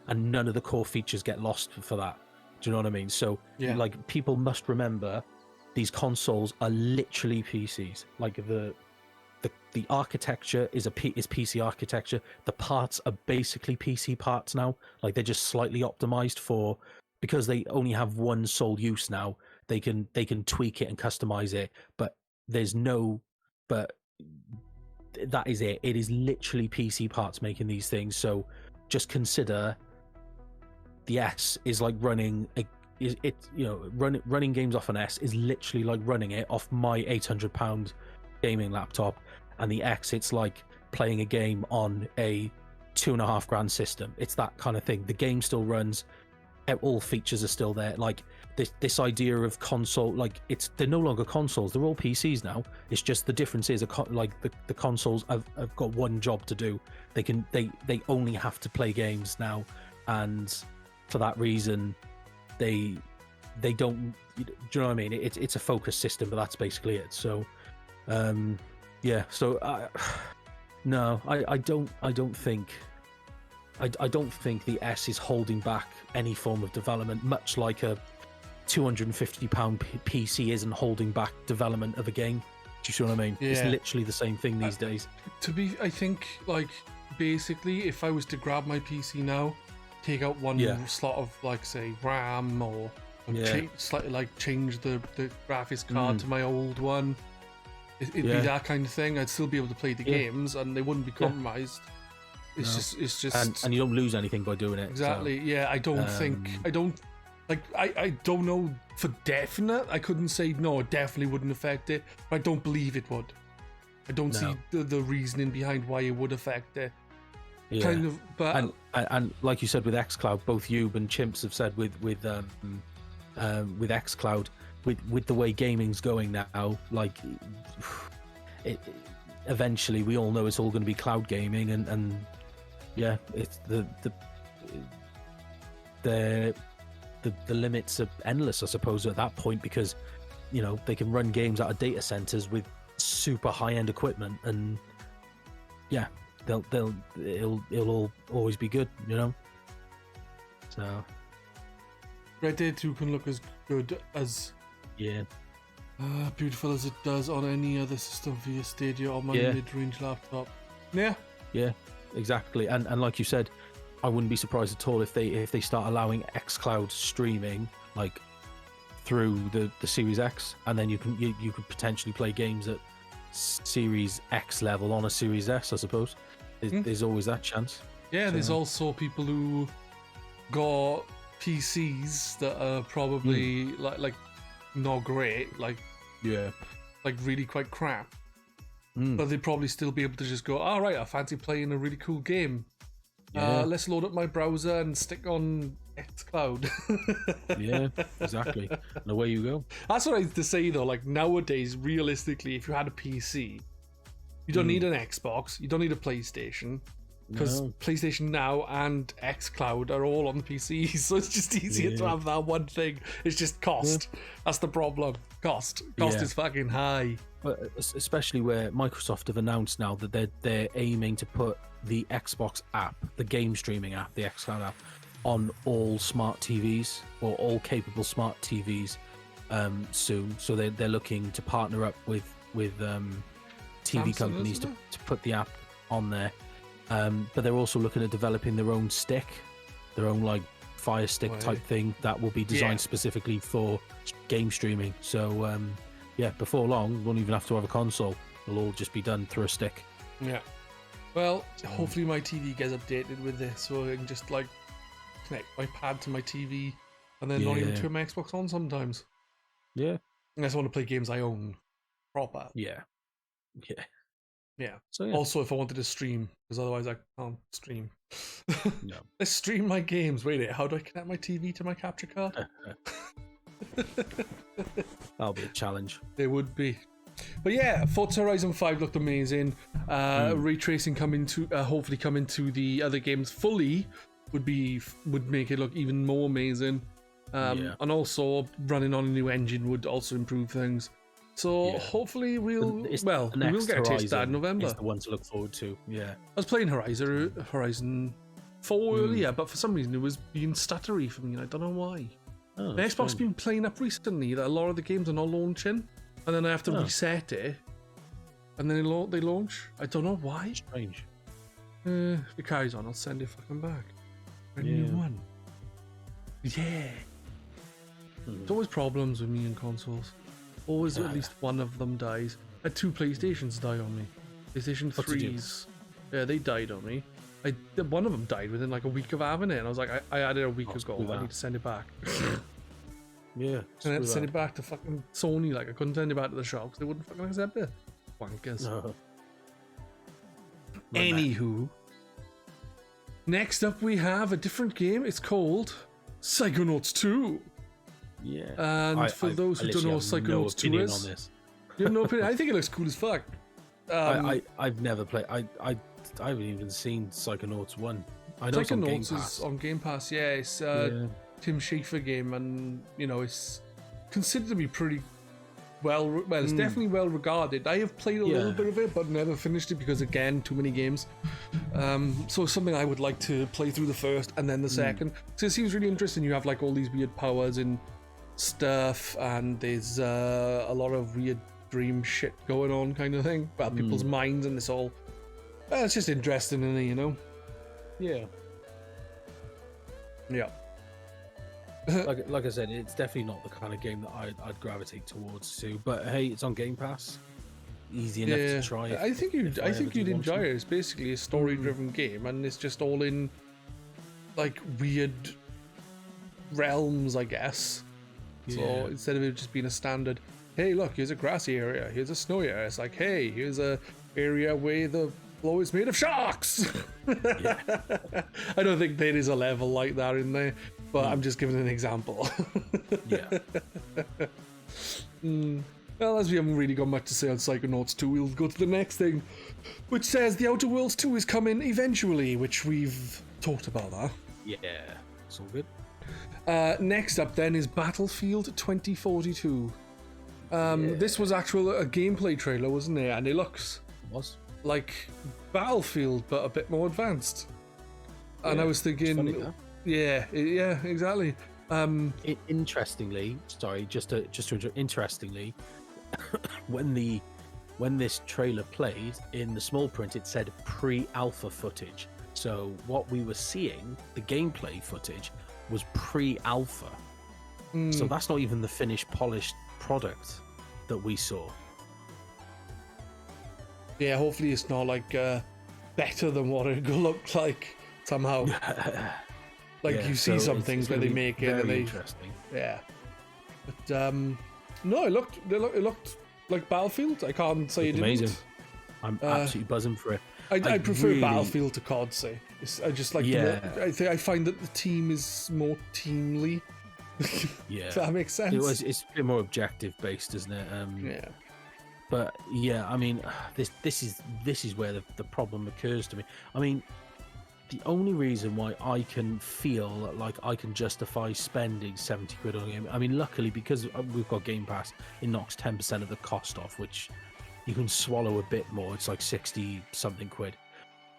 S2: and none of the core features get lost for that. Do you know what I mean? So like, people must remember these consoles are literally PCs. Like the architecture is PC architecture. The parts are basically PC parts now. Like, they're just slightly optimized for, because they only have one sole use now. They can tweak it and customize it, but that is it. It is literally PC parts making these things. So just consider the S is like running running games off an S is literally like running it off my £800 gaming laptop, and the X, it's like playing a game on a $2,500 system. It's that kind of thing. The game still runs, all features are still there. Like, this idea of console, like, they're no longer consoles, they're all PCs now. It's just the difference is the consoles have got one job to do. They only have to play games now, and for that reason they don't, do you know what I mean? It's a focus system, but that's basically it. So no, I don't think I don't think the S is holding back any form of development, much like a £250 PC isn't holding back development of a game. Do you see what I mean?
S1: Yeah.
S2: It's literally the same thing these days.
S1: I think, like, basically, if I was to grab my PC now, take out one slot of, like, say, RAM or slightly change the graphics card to my old one, it'd be that kind of thing. I'd still be able to play the games, and they wouldn't be compromised. It's just,
S2: and you don't lose anything by doing it.
S1: Exactly.
S2: So.
S1: Yeah, I don't know for definite. I couldn't say no, it definitely wouldn't affect it, but I don't believe it would. I don't see the reasoning behind why it would affect it.
S2: Yeah.
S1: Kind of, but
S2: and like you said with xCloud, both you and Chimps have said with xCloud, with the way gaming's going now, like eventually we all know it's all going to be cloud gaming, and it's the limits are endless, I suppose, at that point, because they can run games out of data centers with super high-end equipment, and it'll all always be good, So
S1: Red Dead 2 can look as good as beautiful as it does on any other system via Stadia or my mid-range laptop. Yeah,
S2: exactly. And like you said, I wouldn't be surprised at all if they start allowing xCloud streaming, like through the Series X, and then you could potentially play games at Series X level on a Series S, I suppose. There's always that chance.
S1: Yeah, there's also people who got PCs that are probably like not great, like really quite crap, but they'd probably still be able to just go, all right, I fancy playing a really cool game. Let's load up my browser and stick on xCloud.
S2: Yeah, exactly. And away you go.
S1: That's what I used to say though. Like nowadays, realistically, if you had a PC, you don't need an Xbox, you don't need a PlayStation, because PlayStation Now and xCloud are all on the PC, so it's just easier to have that one thing. It's just cost. That's the problem. Cost is fucking high.
S2: But especially where Microsoft have announced now that they're aiming to put the Xbox app, the game streaming app, the xCloud app, on all smart TVs, or all capable smart TVs soon. So they're looking to partner up with TV
S1: Samsung,
S2: companies to put the app on there. But they're also looking at developing their own stick, their own like Fire Stick type thing that will be designed specifically for game streaming. So before long, we won't even have to have a console. It'll all just be done through a stick.
S1: Yeah. Well, hopefully my TV gets updated with this, so I can just like connect my pad to my TV and then not even turn my Xbox on sometimes.
S2: Yeah.
S1: Unless I want to play games I own proper.
S2: Yeah. So
S1: Also, if I wanted to stream, because otherwise I can't stream.
S2: No.
S1: Let's stream my games. Wait, how do I connect my TV to my capture card?
S2: That'll be a challenge.
S1: It would be. But yeah, Forza Horizon 5 looked amazing. Ray tracing hopefully coming to the other games fully would make it look even more amazing. And also running on a new engine would also improve things. So hopefully we'll get a taste of that in November.
S2: It's the one to look forward to. Yeah.
S1: I was playing Horizon 4 earlier, but for some reason it was being stuttery for me, and I don't know why. My Xbox has been playing up recently that a lot of the games are not launching, and then I have to reset it, and then they launch. I don't know why.
S2: Strange.
S1: If it carries on, I'll send it fucking back. A new one. Yeah. There's always problems with me and consoles. Always at least one of them dies. I had 2 PlayStations die on me. PlayStation 3s. Yeah, they died on me. One of them died within like a week of having it, and I was like, I had it a week ago. I need to send it back.
S2: Yeah.
S1: And I had to send it back to fucking Sony. Like I couldn't send it back to the shop because they wouldn't fucking accept it. Wankers.
S2: No.
S1: Anywho, next up we have a different game. It's called Psychonauts 2.
S2: Yeah.
S1: And for those who don't know what Psychonauts 2 is, you have no opinion. I think it looks cool as fuck.
S2: I've never played. I haven't even seen Psychonauts 1. I know
S1: Psychonauts is on Game Pass. Yeah, it's Tim Schafer game, and it's considered to be pretty it's definitely well regarded. I have played a little bit of it, but never finished it because, again, too many games. So it's something I would like to play through the first and then the second. So it seems really interesting. You have like all these weird powers and stuff, and there's a lot of weird dream shit going on, kind of thing, about people's minds, and it's all. It's just interesting, isn't it, you know?
S2: Yeah.
S1: Yeah.
S2: like I said, it's definitely not the kind of game that I'd gravitate towards too. But hey, it's on Game Pass. Easy enough to try.
S1: I think you'd enjoy it. It's basically a story-driven game, and it's just all in like weird realms, I guess. So instead of it just being a standard, hey, look, here's a grassy area, here's a snowy area. It's like, hey, here's a area where the floor is made of sharks. I don't think there is a level like that in there. But I'm just giving an example. Well, as we haven't really got much to say on Psychonauts 2, we'll go to the next thing, which says The Outer Worlds 2 is coming eventually, which we've talked about that.
S2: Yeah, it's all good.
S1: Next up then is Battlefield 2042. This was a gameplay trailer, wasn't it? And it looks like Battlefield, but a bit more advanced. And I was thinking... Yeah, exactly.
S2: Interestingly, when this trailer played, in the small print it said pre-alpha footage. So what we were seeing, the gameplay footage, was pre-alpha. So that's not even the finished, polished product that we saw.
S1: Yeah, hopefully it's not like better than what it looked like somehow. Like you see some things where they make it and they
S2: interesting.
S1: Yeah. But no, it looked like Battlefield. I can't say it didn't.
S2: Amazing. I'm absolutely buzzing for it.
S1: I prefer Battlefield to COD, say. I just like I find that the team is more teamly. If that makes sense.
S2: It's a bit more objective based, isn't it?
S1: Yeah.
S2: But yeah, I mean, this is where the problem occurs to me. I mean, the only reason why I can feel like I can justify spending 70 quid on a game, I mean, luckily, because we've got Game Pass, it knocks 10% of the cost off, which you can swallow a bit more. It's like 60 something quid.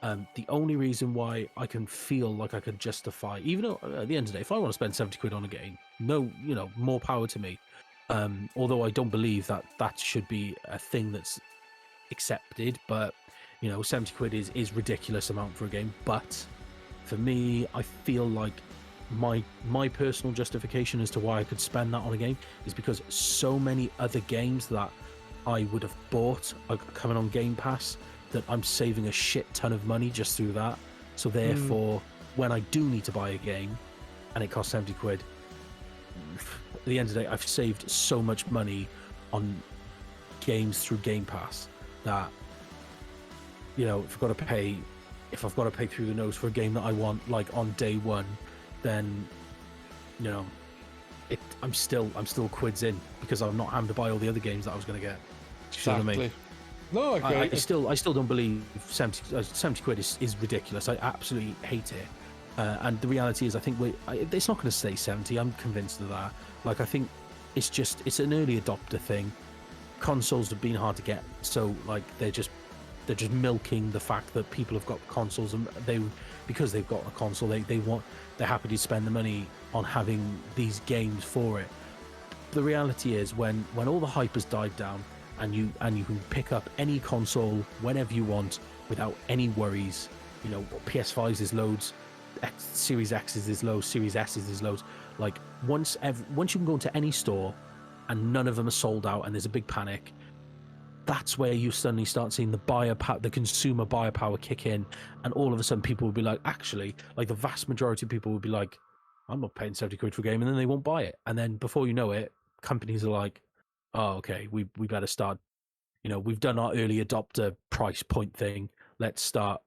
S2: The only reason why I can feel like I could justify, even though at the end of the day, if I want to spend 70 quid on a game, more power to me. Although I don't believe that should be a thing that's accepted, but 70 quid is ridiculous amount for a game. But for me, I feel like my personal justification as to why I could spend that on a game is because so many other games that I would have bought are coming on Game Pass that I'm saving a shit ton of money just through that. So therefore, when I do need to buy a game and it costs 70 quid, at the end of the day, I've saved so much money on games through Game Pass that if I've got to pay through the nose for a game that I want, like on day one, then I'm still quids in because I'm not having to buy all the other games that I was going to get.
S1: Exactly.
S2: What I mean?
S1: No,
S2: I still don't believe 70 quid is ridiculous. I absolutely hate it. And the reality is, I think it's not going to stay 70. I'm convinced of that. Like, I think it's an early adopter thing. Consoles have been hard to get, so like they're just milking the fact that people have got consoles, and because they've got a console, they're happy to spend the money on having these games for it. The reality is, when all the hype has died down, and you can pick up any console whenever you want without any worries. PS5s is loads, Series X's is loads, Series S's is loads. Like once you can go into any store and none of them are sold out and there's a big panic, that's where you suddenly start seeing the consumer buyer power kick in, and all of a sudden people will be like, actually, like the vast majority of people will be like, I'm not paying 70 quid for a game, and then they won't buy it. And then before you know it, companies are like, oh, okay, we better start, we've done our early adopter price point thing. Let's start,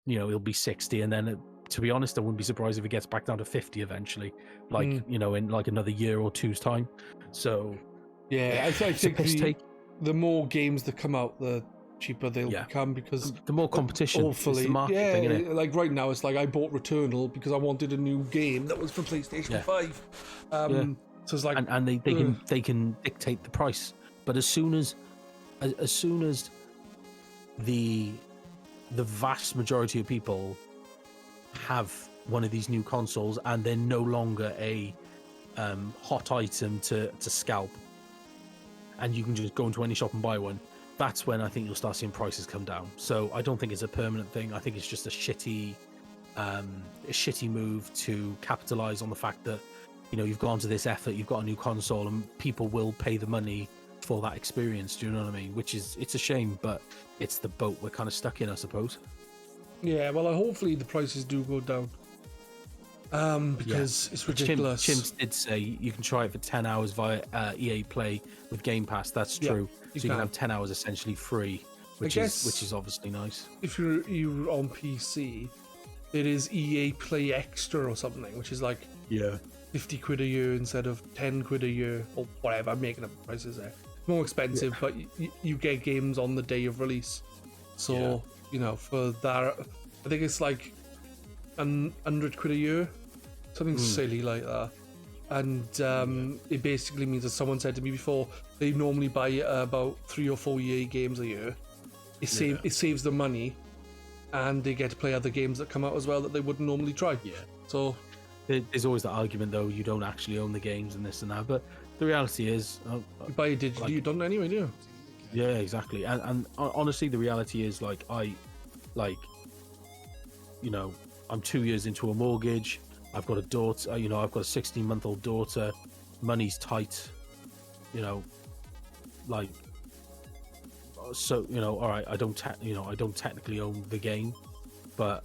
S2: it'll be 60. And then, to be honest, I wouldn't be surprised if it gets back down to 50 eventually, like, in like another year or two's time. So,
S1: yeah, I think the more games that come out, the cheaper they'll become, because
S2: the more competition,
S1: hopefully,
S2: it's the market thing, isn't it?
S1: Like right now, it's like I bought Returnal because I wanted a new game that was for PlayStation 5. So it's like,
S2: and they can dictate the price But as soon as the vast majority of people have one of these new consoles and they're no longer a hot item to scalp, and you can just go into any shop and buy one, that's when I think you'll start seeing prices come down. So I don't think it's a permanent thing. I think it's just a shitty move to capitalize on the fact that, you know, you've gone to this effort, you've got a new console, and people will pay the money for that experience. Do you know what I mean? It's a shame, but it's the boat we're kind of stuck in, I suppose.
S1: Yeah, well, hopefully the prices do go down. Because it's ridiculous.
S2: Chimps did say you can try it for 10 hours via EA Play with Game Pass. That's true. So you can have 10 hours essentially free, which is obviously nice.
S1: If you're on PC, it is EA Play Extra or something, which is like 50 quid a year instead of 10 quid a year or whatever. I'm making up the prices there. More expensive, but you get games on the day of release. So, you know, for that, I think it's like 100 quid a year, something silly like that. And it basically means that someone said to me before, they normally buy about 3 or 4 EA games a year. It saves them money, and they get to play other games that come out as well that they wouldn't normally try. Yeah. So
S2: there's always that argument, though, you don't actually own the games and this and that, but the reality is,
S1: you buy it digitally, you don't anyway, do you?
S2: Yeah, exactly. And honestly, the reality is, you know, I'm 2 years into a mortgage. I've got a daughter. You know, I've got a 16-month-old daughter. Money's tight. You know, like, so, you know, all right. I don't technically own the game, but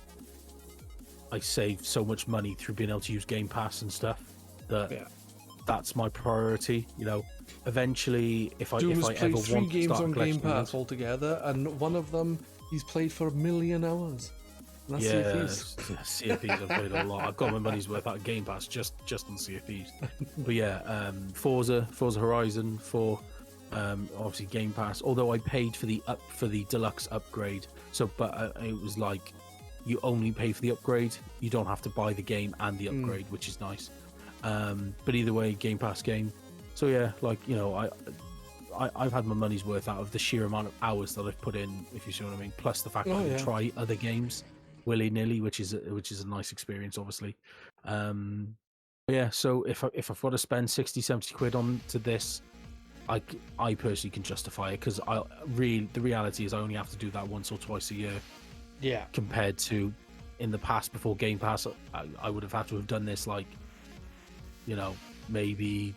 S2: I save so much money through being able to use Game Pass and stuff that that's my priority. You know, eventually, if I ever want to start
S1: played 3 games on Game Pass altogether, and one of them he's played for 1 million hours.
S2: Sea of Thieves I've played a lot. I've got my money's worth out of Game Pass just on Sea of Thieves. But yeah, Forza Horizon for obviously Game Pass. Although I paid for the deluxe upgrade, but it was like you only pay for the upgrade. You don't have to buy the game and the upgrade, which is nice. But either way, Game Pass game. So yeah, like, you know, I've had my money's worth out of the sheer amount of hours that I've put in, if you see what I mean. Plus the fact that I can try other games willy-nilly, which is a nice experience, obviously. Yeah, so if I've got to spend 60-70 quid on to this, I personally can justify it, because the reality is I only have to do that once or twice a year. Yeah. Compared to in the past, before Game Pass, I would have had to have done this, like, you know, maybe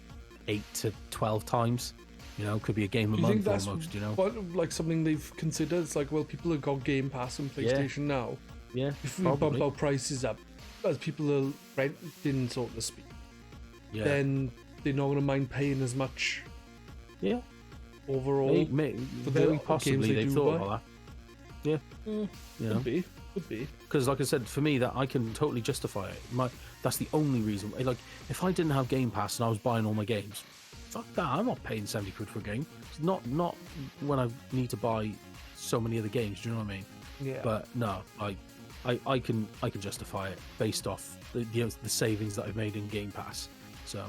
S2: 8 to 12 times. You know, could be a game a month almost, you know. But
S1: like something they've considered, it's like, well, people have got Game Pass and PlayStation now.
S2: Yeah,
S1: if we bump our prices up, as people are renting, so to speak, then they're not going to mind paying as much.
S2: Yeah.
S1: Overall,
S2: very possibly they've thought about that. Yeah. You know?
S1: Could be.
S2: Because, like I said, for me, that I can totally justify it. That's the only reason. Like, if I didn't have Game Pass and I was buying all my games, fuck that. I'm not paying 70 quid for a game. It's not when I need to buy so many other games. Do you know what I mean?
S1: Yeah.
S2: But no, I can justify it based off the savings that I've made in Game Pass. So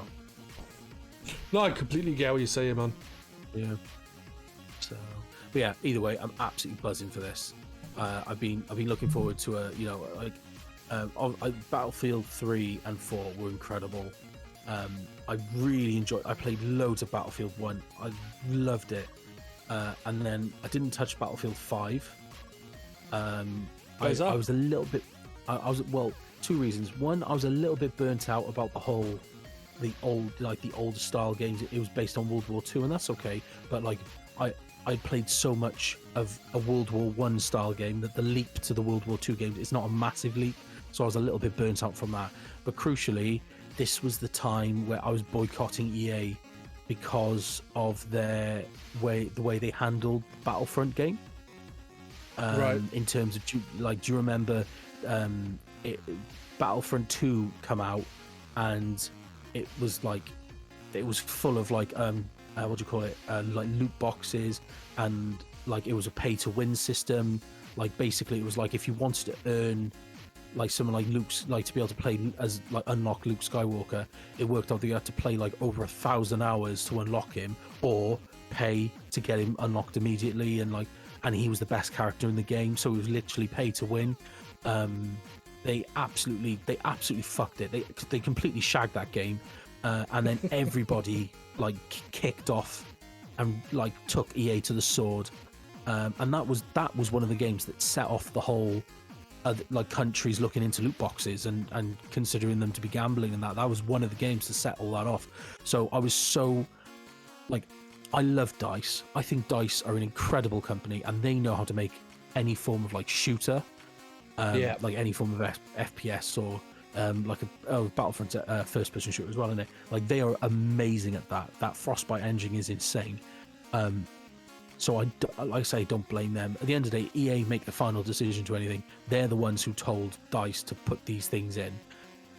S1: no, I completely get what you're saying, man.
S2: Yeah. So, but yeah, either way, I'm absolutely buzzing for this. I've been looking forward to Battlefield 3 and 4 were incredible. I really enjoyed. I played loads of Battlefield 1. I loved it. And then I didn't touch Battlefield 5. I was a little bit. I was, well, 2 reasons. One, I was a little bit burnt out about the older style games. It was based on World War II, and that's okay. But like, I played so much of a World War I style game that the leap to the World War II game is not a massive leap. So I was a little bit burnt out from that. But crucially, this was the time where I was boycotting EA because of the way they handled Battlefront game.
S1: Right.
S2: In terms of, do you remember Battlefront 2 come out, and it was full of like what do you call it, like loot boxes, and like it was a pay to win system. Like basically it was like if you wanted to earn like someone like Luke's, like to be able to play as like unlock Luke Skywalker, it worked out that you had to play like over 1,000 hours to unlock him, or pay to get him unlocked immediately, and he was the best character in the game, so he was literally pay to win. They absolutely fucked it. They completely shagged that game, and then everybody like kicked off and like took EA to the sword, and that was one of the games that set off the whole like countries looking into loot boxes and considering them to be gambling, and that was one of the games to set all that off. So I was so like, I love DICE. I think DICE are an incredible company, and they know how to make any form of like shooter, like any form of FPS or like a Battlefront first person shooter as well, isn't it? Like they are amazing at that. That Frostbite engine is insane. So like I say, don't blame them. At the end of the day, EA make the final decision to anything. They're the ones who told DICE to put these things in.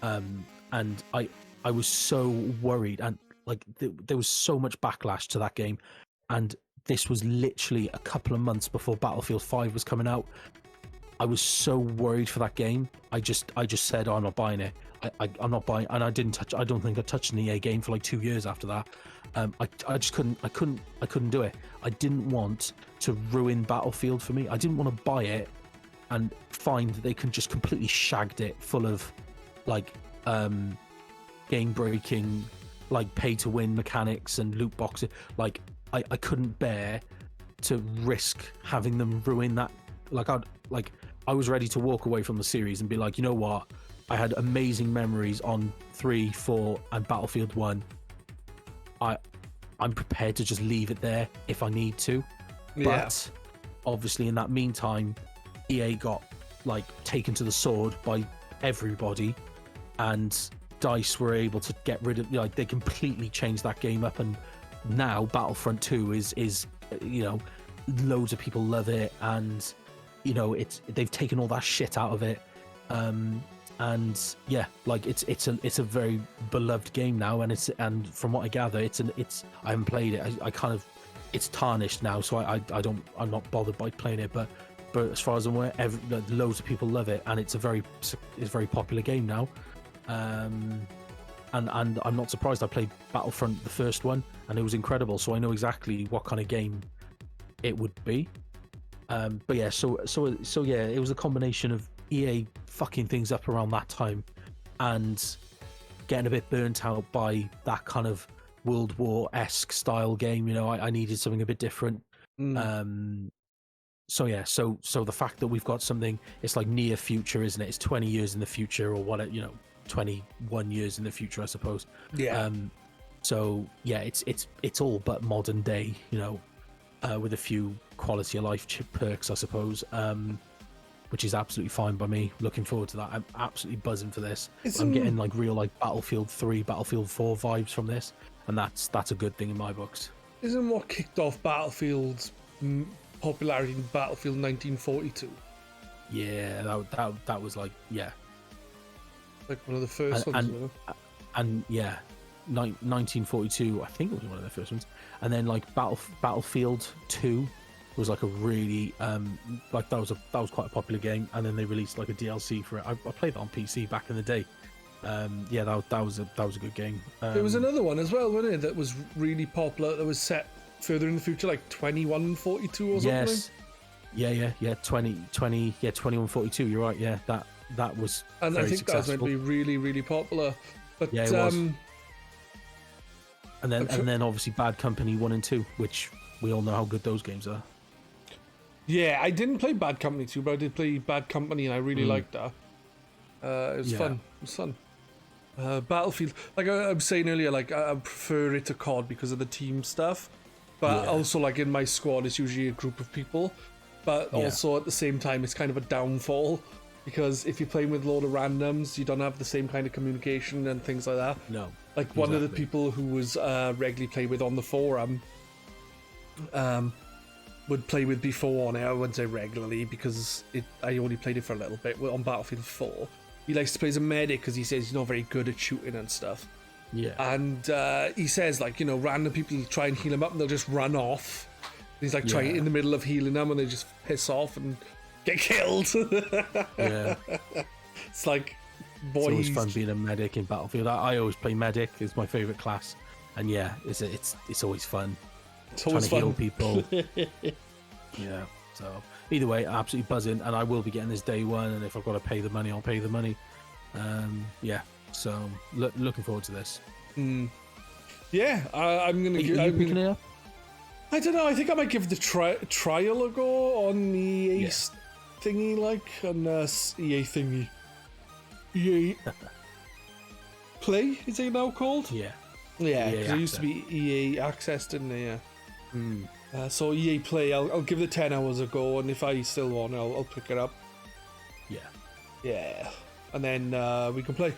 S2: And I was so worried, and like there was so much backlash to that game, and this was literally a couple of months before Battlefield 5 was coming out. I was so worried for that game. I just said, oh, I'm not buying it. I'm not buying, and I don't think I touched an EA game for like 2 years after that. I just couldn't do it. I didn't want to ruin Battlefield for me. I didn't want to buy it and find that they can just completely shagged it full of like game breaking, like pay to win mechanics and loot boxes. Like I couldn't bear to risk having them ruin that. I was ready to walk away from the series and be like, you know what? I had amazing memories on 3, 4, and Battlefield 1. I'm prepared to just leave it there if I need to.
S1: Yeah.
S2: But obviously in that meantime, EA got like taken to the sword by everybody, and DICE were able to get rid of, like, they completely changed that game up, and now Battlefront 2 is you know, loads of people love it, and you know, they've taken all that shit out of it. And yeah, like it's a very beloved game now, and from what I gather, I haven't played it. I kind of, it's tarnished now, so I'm not bothered by playing it. But as far as I'm aware, loads of people love it, and it's a very popular game now. And I'm not surprised. I played Battlefront, the first one, and it was incredible. So I know exactly what kind of game it would be. But yeah, so yeah, it was a combination of EA fucking things up around that time and getting a bit burnt out by that kind of World War-esque style game. You know, I needed something a bit different. So yeah, so the fact that we've got something, it's like near future, isn't it? It's 20 years in the future, or what, you know, 21 years in the future, I suppose.
S1: Yeah.
S2: So yeah, it's all but modern day, you know, with a few quality of life perks, I suppose. Which is absolutely fine by me. Looking forward to that. I'm absolutely buzzing for this. I'm getting like real like Battlefield 3, Battlefield 4 vibes from this, and that's a good thing in my books.
S1: Isn't what kicked off Battlefield's popularity in Battlefield 1942?
S2: Yeah, that was like, yeah,
S1: like one of the first ones. You know?
S2: And yeah, 1942, I think it was one of the first ones. And then like Battlefield 2 was like a really like that was quite a popular game, and then they released like a DLC for it. I played that on PC back in the day. Yeah, that was a good game.
S1: There was another one as well, wasn't it, that was really popular, that was set further in the future, like 2142 or something.
S2: Yes. Yeah. 2142. You're right. Yeah, that was.
S1: And
S2: very
S1: I think
S2: successful.
S1: that was meant to be really, really popular. But
S2: yeah, it was. And then obviously Bad Company 1 and 2, which we all know how good those games are.
S1: Yeah, I didn't play Bad Company 2, but I did play Bad Company, and I really liked that. It was fun. It was fun. Battlefield, like I was saying earlier, like I prefer it to COD because of the team stuff. But also, like in my squad, it's usually a group of people. But also at the same time, it's kind of a downfall, because if you're playing with a load of randoms, you don't have the same kind of communication and things like that.
S2: No.
S1: Like one of the people who was regularly played with on the forum, would play with before, and I wouldn't say regularly because I only played it for a little bit on Battlefield 4. He likes to play as a medic because he says he's not very good at shooting and stuff.
S2: Yeah.
S1: And he says, like, you know, random people try and heal him up and they'll just run off. He's like trying in the middle of healing them, and they just piss off and get killed.
S2: Yeah.
S1: It's like, boy,
S2: it's always fun being a medic in Battlefield. I always play medic. It's my favorite class, and yeah, it's always fun.
S1: It's
S2: trying
S1: always
S2: to heal
S1: fun.
S2: people. Yeah. So either way, absolutely buzzing, and I will be getting this day one. And if I've got to pay the money, I'll pay the money. Yeah. So looking forward to this.
S1: Yeah, I'm gonna.
S2: Are you picking it up?
S1: I don't know. I think I might give the trial a go on the EA thingy, like on EA thingy. EA Play is it now called?
S2: Yeah.
S1: Yeah, because it used to be EA Access, didn't it? Yeah. So EA Play, I'll give it 10 hours a go, and if I still want, I'll pick it up.
S2: Yeah.
S1: Yeah, and then we can play.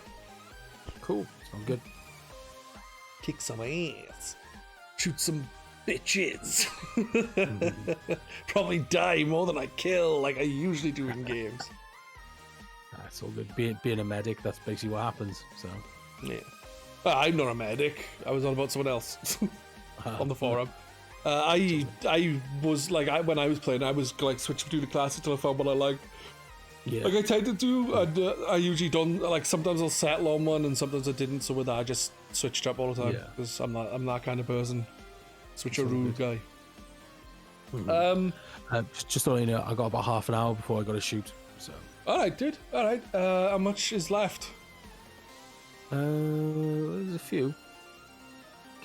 S2: Cool. Sounds good.
S1: Kick some ass. Shoot some bitches. Probably die more than I kill, like I usually do in games.
S2: That's all good. Being a medic, that's basically what happens. So.
S1: Yeah. I'm not a medic. I was on about someone else on the forum. I was like, when I was playing, I was like switching between the classes until I found what I liked.
S2: Yeah.
S1: Like I tend to do, and I usually don't. Like sometimes I'll settle on one, and sometimes I didn't. So with that, I just switched up all the time because I'm that kind of person. Switcheroo guy.
S2: Just so you know, I got about half an hour before I got to shoot. So.
S1: All right, dude. All right. How much is left?
S2: There's a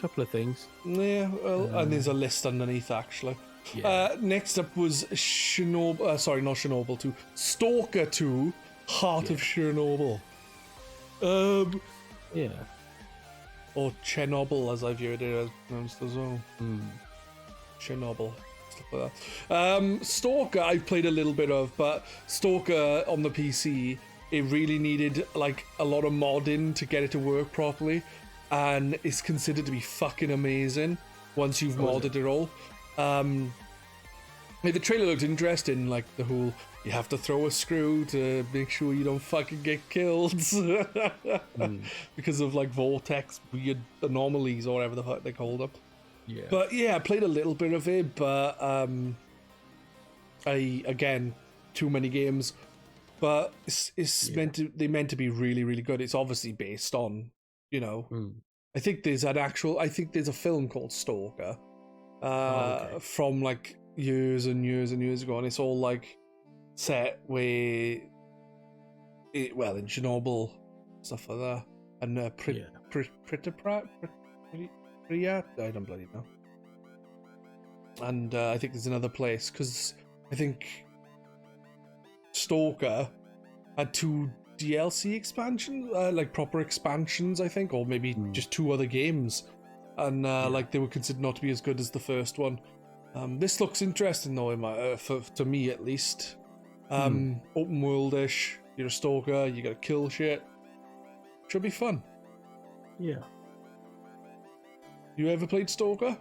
S2: couple of things.
S1: Yeah, well, and there's a list underneath actually.
S2: Yeah.
S1: Next up was Chernobyl. Sorry, not Chernobyl 2. Stalker 2, Heart of Chernobyl.
S2: Yeah.
S1: Or Chernobyl, as I've heard it pronounced as well. Chernobyl. Stuff like that. Stalker, I've played a little bit of, but Stalker on the PC, it really needed like a lot of modding to get it to work properly, and it's considered to be fucking amazing once you've modded it all. The trailer looked interesting, like the whole you have to throw a screw to make sure you don't fucking get killed because of like vortex weird anomalies or whatever the fuck they called them. Yeah. But yeah, I played a little bit of it, but again, too many games. But it's meant to be really, really good. It's obviously based on, you know, I think there's a film called Stalker from like years and years and years ago, and it's all like set where in Chernobyl, stuff like that, and Pripyat, I don't bloody know. And I think there's another place, because I think Stalker had 2 DLC expansions, like proper expansions, I think, or maybe just 2 other games, and like they were considered not to be as good as the first one. This looks interesting though, to me at least. Open world-ish. You're a stalker. You gotta kill shit. Should be fun.
S2: Yeah.
S1: You ever played Stalker?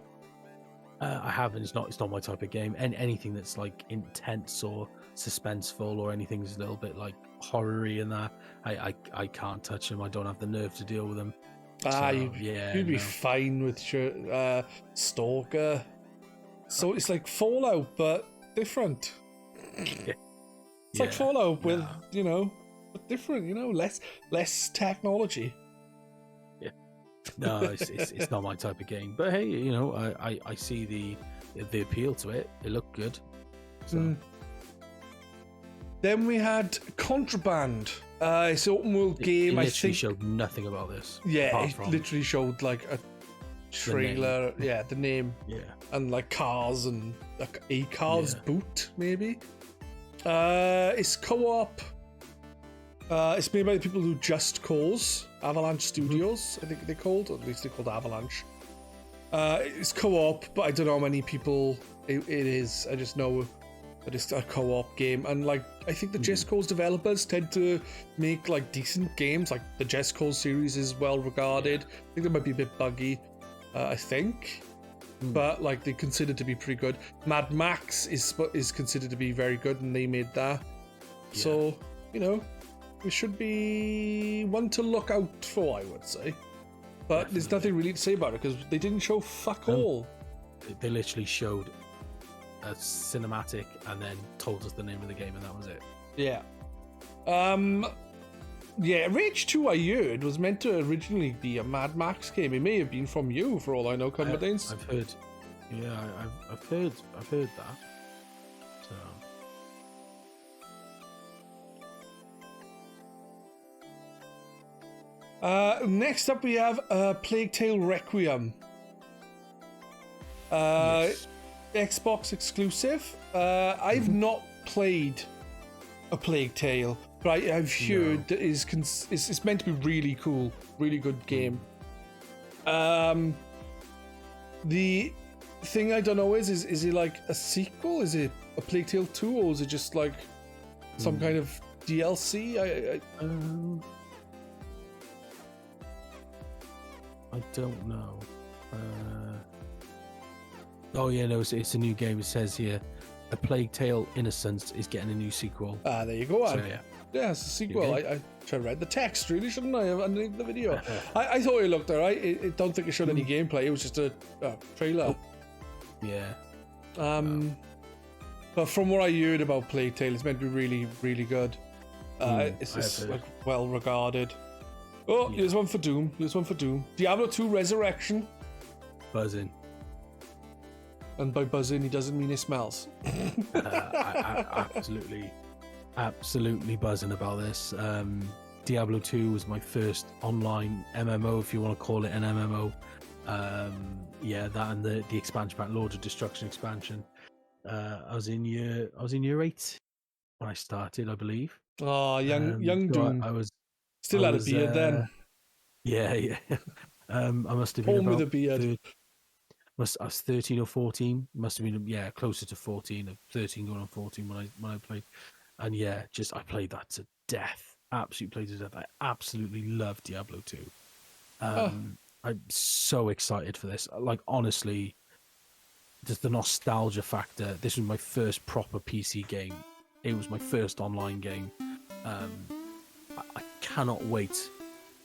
S2: I haven't. It's not my type of game. And anything that's like intense or suspenseful or anything that's a little bit like horror-y and that, I can't touch them. I don't have the nerve to deal with them. You'd be fine with
S1: Stalker. So it's like Fallout, but different. It's like Fallout with, but different, less technology.
S2: Yeah. No, it's not my type of game. But hey, I see the appeal to it. It looked good. So.
S1: Then we had Contraband. It's an open world game.
S2: It literally showed nothing about this.
S1: Yeah, it literally showed like a trailer. The name. Yeah. And like cars and like a car's boot, maybe. It's co-op. It's made by the people who Just Cause, Avalanche Studios, I think they're called, or at least they're called Avalanche. It's co-op, but I don't know how many people it is. I just know that it's a co-op game, and like I think the Just Cause developers tend to make like decent games. Like the Just Cause series is well regarded. I think they might be a bit buggy, I think, but like they're considered to be pretty good. Mad Max is considered to be very good, and they made that. Yeah. So it should be one to look out for, I would say. But there's nothing really to say about it because they didn't show fuck all.
S2: They literally showed a cinematic and then told us the name of the game, and that was it.
S1: Yeah. Rage 2, I heard, was meant to originally be a Mad Max game. It may have been from you, for all I know, Cumberdanes.
S2: I've heard. Yeah, I've heard that. So
S1: Next up, we have Plague Tale Requiem.
S2: yes.
S1: Xbox exclusive. I've not played a Plague Tale, but I've heard that it's meant to be really cool, really good game. The thing I don't know is it like a sequel? Is it a Plague Tale 2, or is it just like some kind of DLC?
S2: I don't know. Oh yeah, no, it's a new game. It says here, A Plague Tale: Innocence is getting a new sequel.
S1: There you go.
S2: So, yeah.
S1: Yeah, it's a sequel. I should have read the text, really, shouldn't I, underneath the video? I thought it looked alright. I don't think it showed any gameplay. It was just a trailer.
S2: Yeah.
S1: But from what I heard about Plague Tale, it's meant to be really, really good. It's just like, well regarded. Oh,
S2: Yeah.
S1: Here's one for Doom. Diablo 2 Resurrection.
S2: Buzzing.
S1: And by buzzing, he doesn't mean it smells.
S2: I absolutely buzzing about this. Diablo 2 was my first online MMO, if you want to call it an MMO. Yeah, that and the expansion pack, Lord of Destruction expansion. I was in year 8 when I started, I believe.
S1: Oh, young
S2: so
S1: Doom.
S2: I was
S1: still had a beard then.
S2: Yeah. I must have been
S1: Home
S2: about
S1: with a beard.
S2: I was 13 or 14. Must have been closer to 14, 13 going on 14 when I played. And yeah, I played that to death. Absolutely played to death. I absolutely love Diablo 2. I'm so excited for this. Like, honestly, just the nostalgia factor. This was my first proper PC game. It was my first online game. I cannot wait.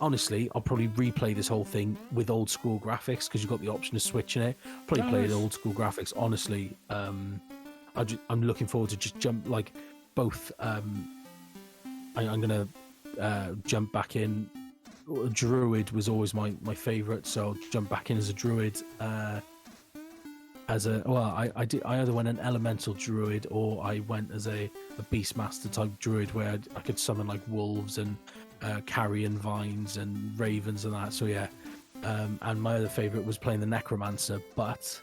S2: Honestly, I'll probably replay this whole thing with old school graphics because you've got the option of switching it. Probably play the old school graphics. Honestly, I'm looking forward to just jump like both. I'm gonna jump back in. Druid was always my favorite, so I'll jump back in as a druid. I either went an elemental druid or I went as a beastmaster type druid where I could summon like wolves and carrion vines and ravens and that. So yeah, and my other favorite was playing the necromancer. But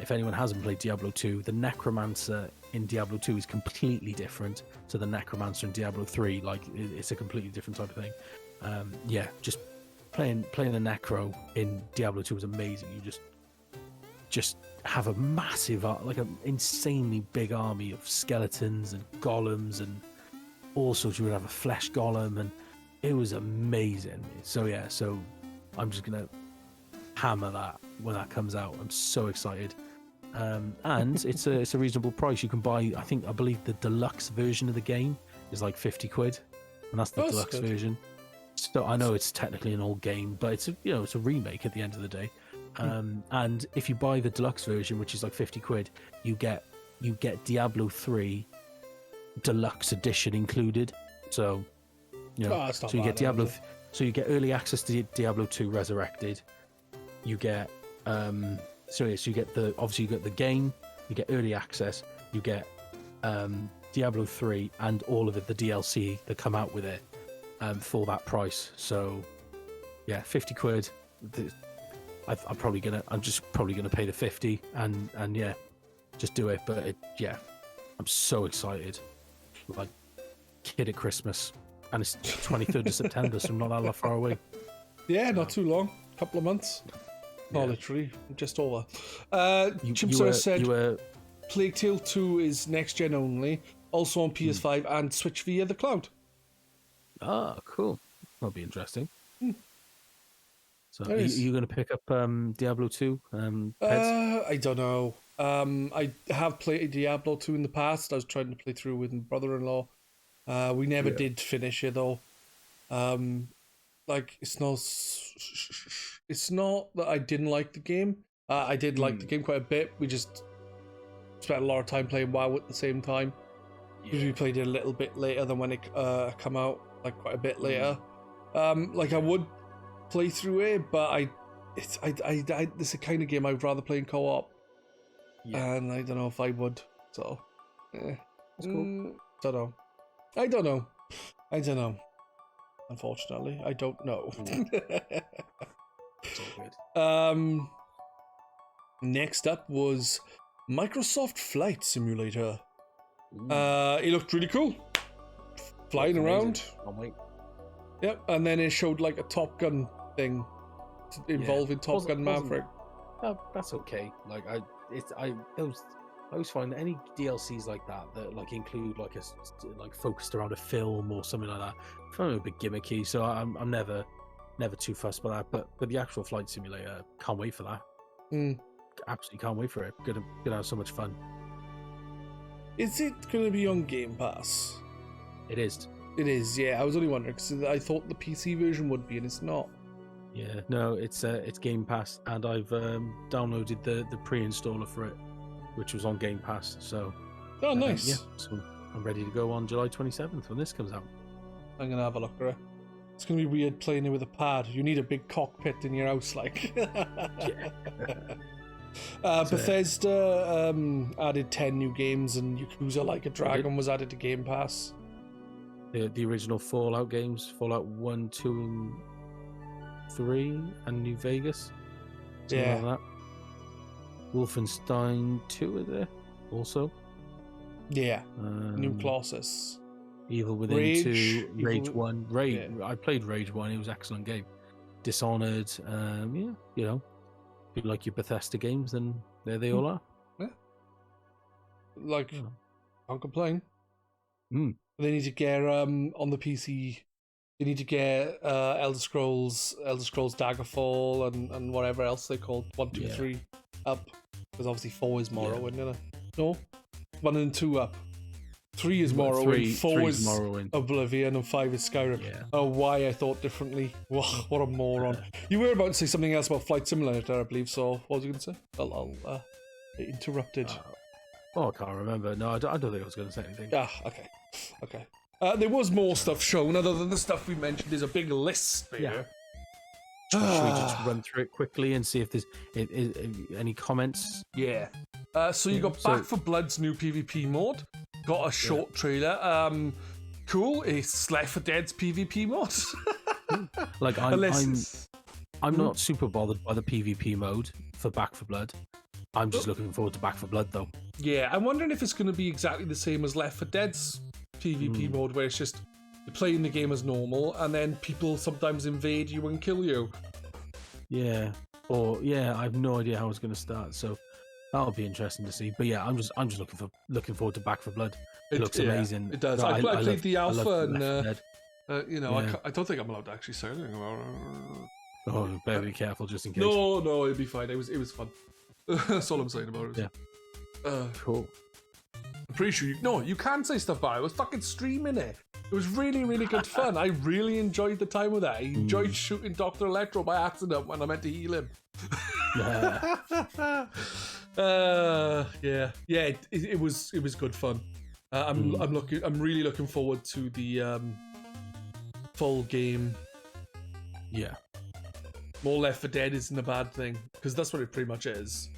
S2: if anyone hasn't played Diablo 2, the necromancer in Diablo 2 is completely different to the necromancer in Diablo 3. Like, it's a completely different type of thing. Just playing the necro in Diablo 2 was amazing. You just have a massive, like an insanely big army of skeletons and golems and all sorts. You would have a flesh golem, and it was amazing. So I'm just gonna hammer that when that comes out. I'm so excited. And it's a reasonable price. You can buy, I believe the deluxe version of the game is like 50 quid, and that's the deluxe version. So I know it's technically an old game, but it's a remake at the end of the day. And if you buy the deluxe version, which is like 50 quid, you get Diablo 3 deluxe edition included. So so you get Diablo, so you get early access to Diablo 2 Resurrected. You get so you get the game, you get early access, you get Diablo 3 and all of the DLC that come out with it for that price. So yeah, 50 quid. I'm just probably gonna pay the 50 and yeah, just do it. But I'm so excited, like kid at Christmas, and it's 23rd of September, so not that far away.
S1: Yeah, not too long, couple of months.
S2: Yeah.
S1: Not literally, just over. Chipser said Plague Tale 2 is next gen only, also on PS5 and Switch via the cloud.
S2: Ah, cool. That'll be interesting. So are you going to pick up Diablo 2? Pedz?
S1: I don't know. I have played Diablo 2 in the past. I was trying to play through with my brother-in-law. We never did finish it though. Like it's not that I didn't like the game. I did like the game quite a bit. We just spent a lot of time playing WoW at the same time. Because we played it a little bit later than when it come out, like quite a bit later. Like I would play through it, but it's a kind of game I'd rather play in co-op. and I don't know if I would. So,
S2: That's cool.
S1: Don't know. I don't know. Unfortunately, I don't know.
S2: It's all good.
S1: Next up was Microsoft Flight Simulator.
S2: Ooh,
S1: It looked really cool. Flying
S2: that's
S1: around.
S2: amazing. Can't wait.
S1: Yep, and then it showed like a Top Gun thing involving Top Gun Maverick.
S2: That's okay. Like I always find any DLCs like that like include like like focused around a film or something like that. I find it a bit gimmicky, so I'm never too fussed by that. But the actual flight simulator, can't wait for that. Absolutely can't wait for it. Gonna have so much fun.
S1: Is it going to be on Game Pass?
S2: It is.
S1: It is, yeah. I was only wondering because I thought the PC version would be, and it's not.
S2: Yeah, no, it's Game Pass, and I've downloaded the pre-installer for it, which was on Game Pass. So,
S1: Oh, nice.
S2: Yeah, so I'm ready to go on July 27th when this comes out.
S1: I'm gonna have a look at it. It's gonna be weird playing it with a pad. You need a big cockpit in your house, like.
S2: Yeah.
S1: Bethesda added 10 new games, and Yakuza Like a Dragon was added to Game Pass.
S2: The original Fallout games, Fallout 1, 2, and 3, and New Vegas.
S1: Yeah.
S2: Like that. Wolfenstein 2 is there also.
S1: Yeah. New Colossus.
S2: Evil Within
S1: Rage,
S2: 2, Rage
S1: Evil-
S2: 1. I played Rage 1, it was an excellent game. Dishonored, yeah, you know. If you like your Bethesda games, then there they all are.
S1: Like,
S2: Yeah.
S1: can't complain.
S2: Mm.
S1: They need to get on the PC. They need to get Elder Scrolls Daggerfall, and whatever else they called 1, 2, 3 up, because obviously 4 is Morrowind, isn't it? No, 1 and 2 up. 3 is Morrowind, 4 is
S2: Morrowind.
S1: Oblivion, and 5 is Skyrim.
S2: Yeah.
S1: Oh, why I thought differently. What a moron. You were about to say something else about Flight Simulator, I believe, so what was you going to say? I'll interrupted.
S2: I can't remember. No, I don't think I was going to say anything.
S1: Okay. There was more stuff shown other than the stuff we mentioned. There's a big list there.
S2: Yeah. Should we just run through it quickly and see if there's any comments?
S1: Yeah. So you got Back 4 Blood's new PvP mode. Got a short trailer. Cool. It's Left 4 Dead's PvP mod.
S2: Like I'm not super bothered by the PvP mode for Back 4 Blood. I'm just looking forward to Back 4 Blood though.
S1: Yeah, I'm wondering if it's going to be exactly the same as Left 4 Dead's PvP mode, where it's just you're playing the game as normal, and then people sometimes invade you and kill you.
S2: Yeah. I have no idea how it's going to start. So that'll be interesting to see. But yeah, I'm just looking forward to Back 4 Blood. It looks amazing.
S1: It does.
S2: No,
S1: I played the alpha, and
S2: Left 4 Dead.
S1: I don't think I'm allowed to actually say anything about it.
S2: Oh, you better be careful just in case.
S1: No, it'd be fine. It was fun. That's all I'm saying about it.
S2: Yeah. Cool.
S1: I'm pretty sure you can say stuff about it. I was fucking streaming it. It was really, really good fun. I really enjoyed the time with that. I enjoyed shooting Dr. Electro by accident when I meant to heal him. It was good fun. I'm really looking forward to the full game.
S2: Yeah.
S1: More Left 4 Dead isn't a bad thing, because that's what it pretty much is.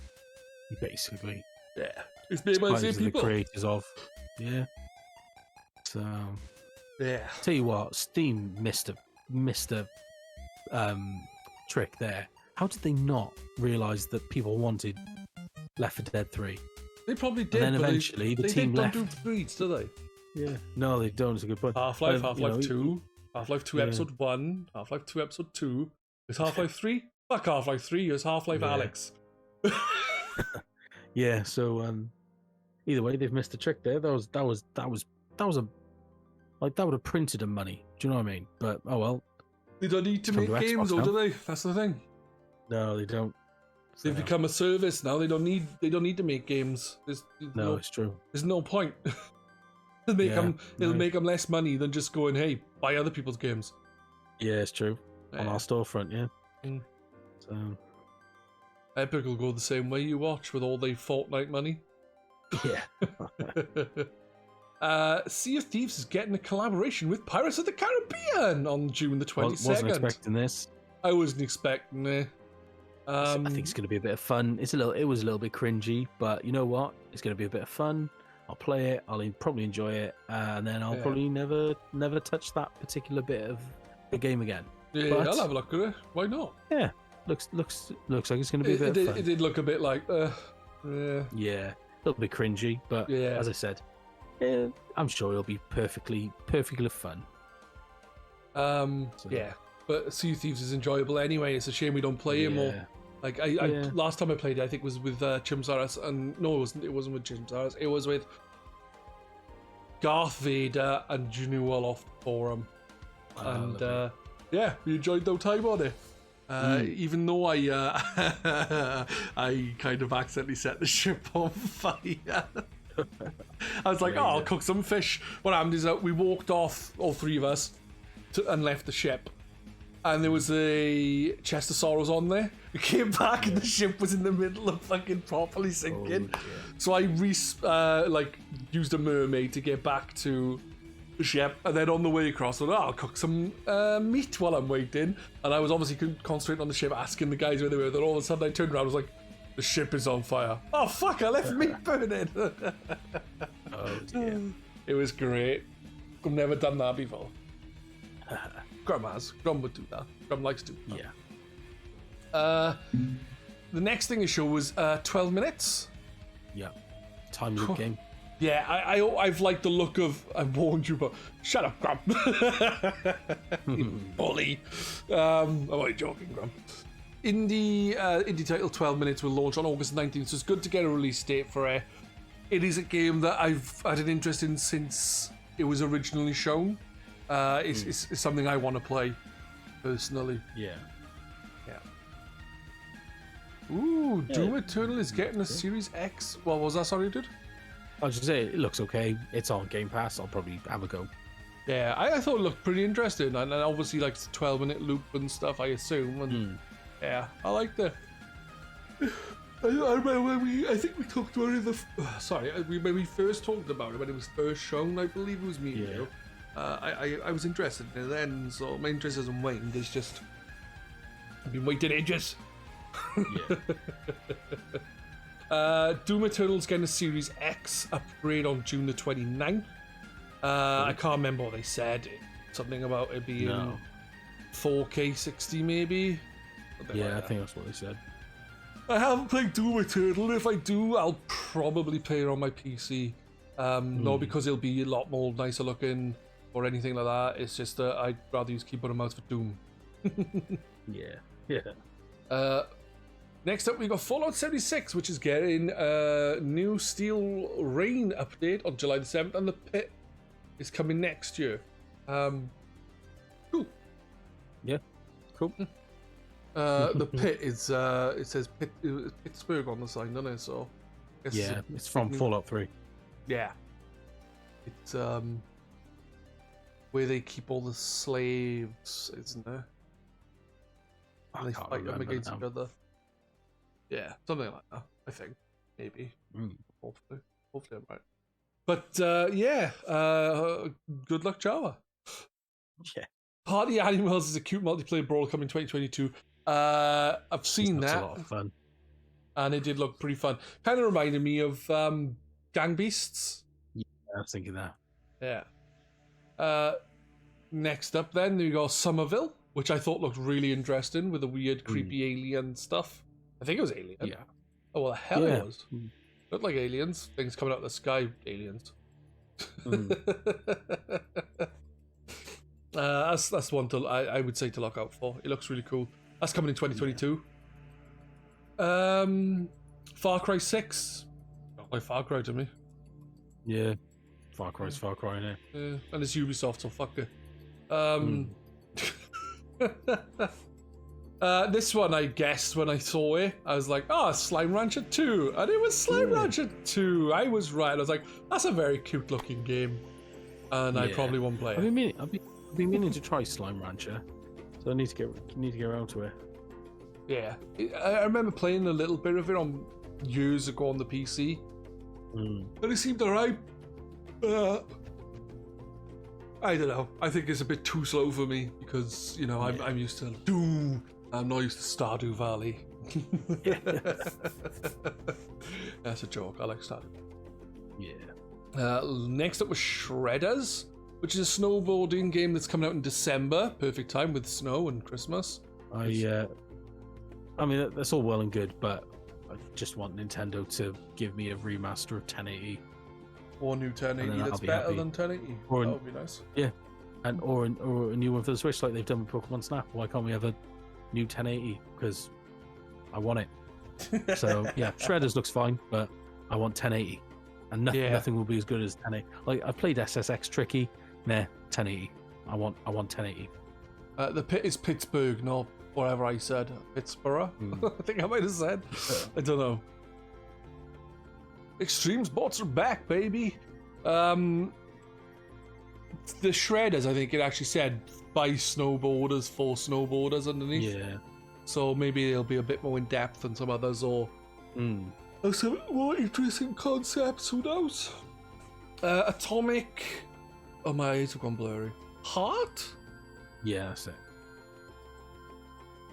S2: Basically.
S1: Yeah. It's made by the same people.
S2: The creators of. Yeah. So.
S1: Yeah.
S2: Tell you what, Steam missed a trick there. How did they not realise that people wanted Left 4 Dead 3?
S1: They probably did.
S2: And then eventually the team left.
S1: They don't do threes, do they?
S2: Yeah. No, they don't. It's a good point.
S1: Half-Life 2, Half-Life 2 Episode 1, Half-Life 2 Episode 2. Is Half-Life 3? Fuck Half-Life 3. It's Half-Life Alex.
S2: Yeah. So either way, they've missed a trick there. That was a like that would have printed them money. Do you know what I mean? But oh well.
S1: They don't need to make games, though, do they? That's the thing.
S2: No, they don't.
S1: They've become a service now. They don't need to make games.
S2: No, it's true.
S1: There's no point. It'll make them less money than just going, hey, buy other people's games.
S2: Yeah, it's true. On our storefront, yeah.
S1: Mm.
S2: So
S1: Epic will go the same way you watch with all their Fortnite money.
S2: Yeah.
S1: Sea of Thieves is getting a collaboration with Pirates of the Caribbean on June the 22nd.
S2: Wasn't expecting this.
S1: I wasn't expecting it.
S2: I think it's going to be a bit of fun. It was a little bit cringy, but you know what? It's going to be a bit of fun. I'll play it. I'll probably enjoy it, and then I'll probably never touch that particular bit of the game again.
S1: Yeah,
S2: but,
S1: I'll have a look at it. Why not?
S2: Yeah, looks like it's going to be a bit of fun.
S1: It did look a bit like,
S2: yeah, a little bit cringy, but as I said, I'm sure it'll be perfectly fun.
S1: Yeah, but Sea of Thieves is enjoyable anyway. It's a shame we don't play it more. Like I last time I played it, I think was with Chimzaras, and no, it wasn't with Chimzaras. It was with Darth Vader and Junuel off the forum, and we enjoyed no time on it. Even though I I kind of accidentally set the ship on fire. I was like, I'll cook some fish. What happened is that we walked off, all three of us, and left the ship. And there was a chest of sorrows on there. We came back and the ship was in the middle of fucking properly sinking. So I used a mermaid to get back to the ship, and then on the way across, I thought, I'll cook some meat while I'm waiting. And I was obviously concentrating on the ship, asking the guys where they were. Then all of a sudden I turned around, I was like, the ship is on fire. Oh fuck, I left meat burning. It was great. I've never done that before. Grum would do that. Grum likes to do that. The next thing to show was 12 minutes.
S2: Yeah. Time loop game.
S1: Yeah, I've liked the look of. I warned you, but shut up, Grum. You bully. I'm only joking, Grum. Indie title 12 Minutes will launch on August 19th, so it's good to get a release date for it. It is a game that I've had an interest in since it was originally shown. It's something I want to play personally.
S2: Yeah.
S1: Ooh, Doom Eternal is getting a Series X. What was that? Sorry, dude.
S2: I was just say it looks okay. It's on Game Pass. I'll probably have a go.
S1: Yeah, I thought it looked pretty interesting, and obviously like the 12-minute loop and stuff, I assume. And yeah, I liked it. I remember when I think we talked about it when we first talked about it when it was first shown. I believe it was me. Yeah. I was interested in it then, so my interest hasn't waned. It's just I've been waiting ages. Doom Eternal's getting a Series X upgrade on June the 29th. I can't remember what they said. Something about it being 4K 60 maybe.
S2: I think that's what they said.
S1: I haven't played Doom Eternal. If I do, I'll probably play it on my PC. Not because it'll be a lot more nicer looking or anything like that. It's just that I'd rather use keyboard and mouse for Doom. Next up, we got Fallout 76, which is getting a new Steel Rain update on July the 7th, and the Pit is coming next year. Cool.
S2: Yeah, cool.
S1: The Pit is it says Pittsburgh on the sign, doesn't it? So
S2: it's from Fallout 3.
S1: Yeah, it's where they keep all the slaves, isn't there? And they fight them against each other. Yeah, something like that. I think maybe. Hopefully I'm right. But good luck, Java.
S2: Yeah.
S1: Party Animals is a cute multiplayer brawl coming 2022. I've seen that.
S2: A lot of fun.
S1: And it did look pretty fun. Kind of reminded me of Gang Beasts.
S2: Yeah, I was thinking that.
S1: Yeah. Next up then, we got Somerville, which I thought looked really interesting with the weird, creepy alien stuff. I think it was alien.
S2: Yeah.
S1: Oh, well, the hell it was. Looked like aliens. Things coming out of the sky, aliens. That's one to I would say to look out for. It looks really cool. That's coming in 2022. Far Cry 6. Not like Far Cry to me.
S2: Yeah. Far Cry's Far Cry, innit?
S1: Yeah. And it's Ubisoft, so fuck it. This one I guessed when I saw it. I was like, Slime Rancher 2. And it was Slime Rancher 2. I was right. I was like, that's a very cute looking game. And I probably won't play it.
S2: I've been meaning to try Slime Rancher. So I need to get around to it.
S1: Yeah. I remember playing a little bit of it on years ago on the PC. And it seemed alright. I don't know. I think it's a bit too slow for me because, I'm used to Doom. I'm not used to Stardew Valley. That's a joke. I like Stardew.
S2: Yeah.
S1: Next up was Shredders, which is a snowboarding game that's coming out in December. Perfect time with snow and Christmas.
S2: I mean, that's all well and good, but I just want Nintendo to give me a remaster of 1080.
S1: Or new 1080 that's better than 1080.
S2: Or
S1: that would be nice.
S2: Yeah, or a new one for the Switch like they've done with Pokemon Snap. Why can't we have a new 1080? Because I want it. So yeah, Shredders looks fine, but I want 1080, and nothing will be as good as 1080. Like I played SSX Tricky, 1080. I want 1080.
S1: The pit is Pittsburgh, not whatever I said. Pittsburgh. I think I might have said. I don't know. Extreme sports are back, baby. The Shredders, I think it actually said by snowboarders for snowboarders underneath.
S2: Yeah.
S1: So maybe it'll be a bit more in depth than some others, or some more interesting concepts. Who knows? Atomic. Oh, my eyes have gone blurry. Heart?
S2: Yeah, that's it.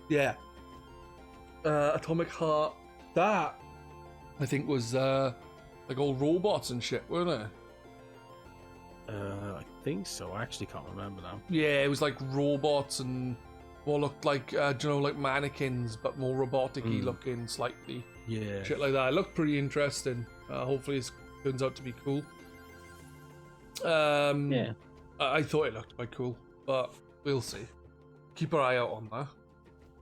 S1: Yeah. Atomic Heart. That I think was like all robots and shit, weren't it?
S2: I think so. I actually can't remember now.
S1: Yeah, it was like robots and what looked like, like mannequins, but more robotic-y looking slightly.
S2: Yeah.
S1: Shit like that. It looked pretty interesting. Hopefully it turns out to be cool.
S2: Yeah.
S1: I thought it looked quite cool, but we'll see. Keep our eye out on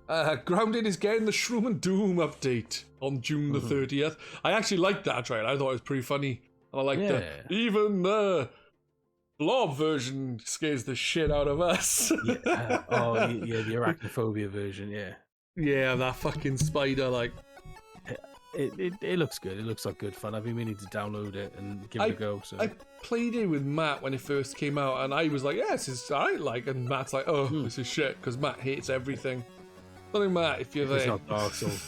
S1: that. Grounded is getting the Shroom and Doom update on June the 30th. I actually liked that trailer. I thought it was pretty funny. And I liked even the blob version scares the shit out of us.
S2: Yeah. Oh, yeah, the arachnophobia version, yeah.
S1: Yeah, that fucking spider, like...
S2: It looks good. It looks like good fun. I've been meaning to download it and give it a go. So
S1: I played it with Matt when it first came out, and I was like, yeah, this is alright, like, and Matt's like, oh, this is shit, because Matt hates everything. Something, Matt, if you're there.
S2: It's not Dark Souls.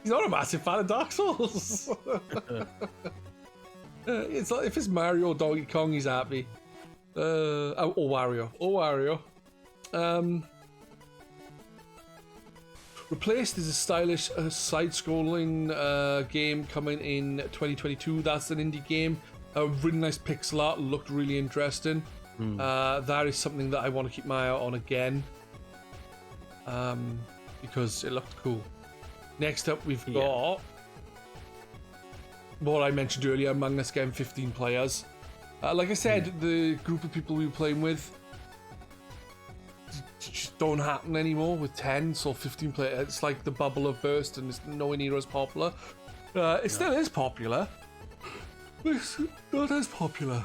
S1: He's not a massive fan of Dark Souls. It's like, if it's Mario or Donkey Kong, he's happy. Or Wario. Replaced is a stylish side-scrolling game coming in 2022. That's an indie game. A really nice pixel art, looked really interesting. That is something that I want to keep my eye out on again. Because it looked cool. Next up, we've got what I mentioned earlier, Among Us getting 15 players. Like I said, the group of people we were playing with just don't happen anymore with 10, so 15 players. It's like the bubble have burst and it's nowhere near as popular. It still is popular, but it's not as popular.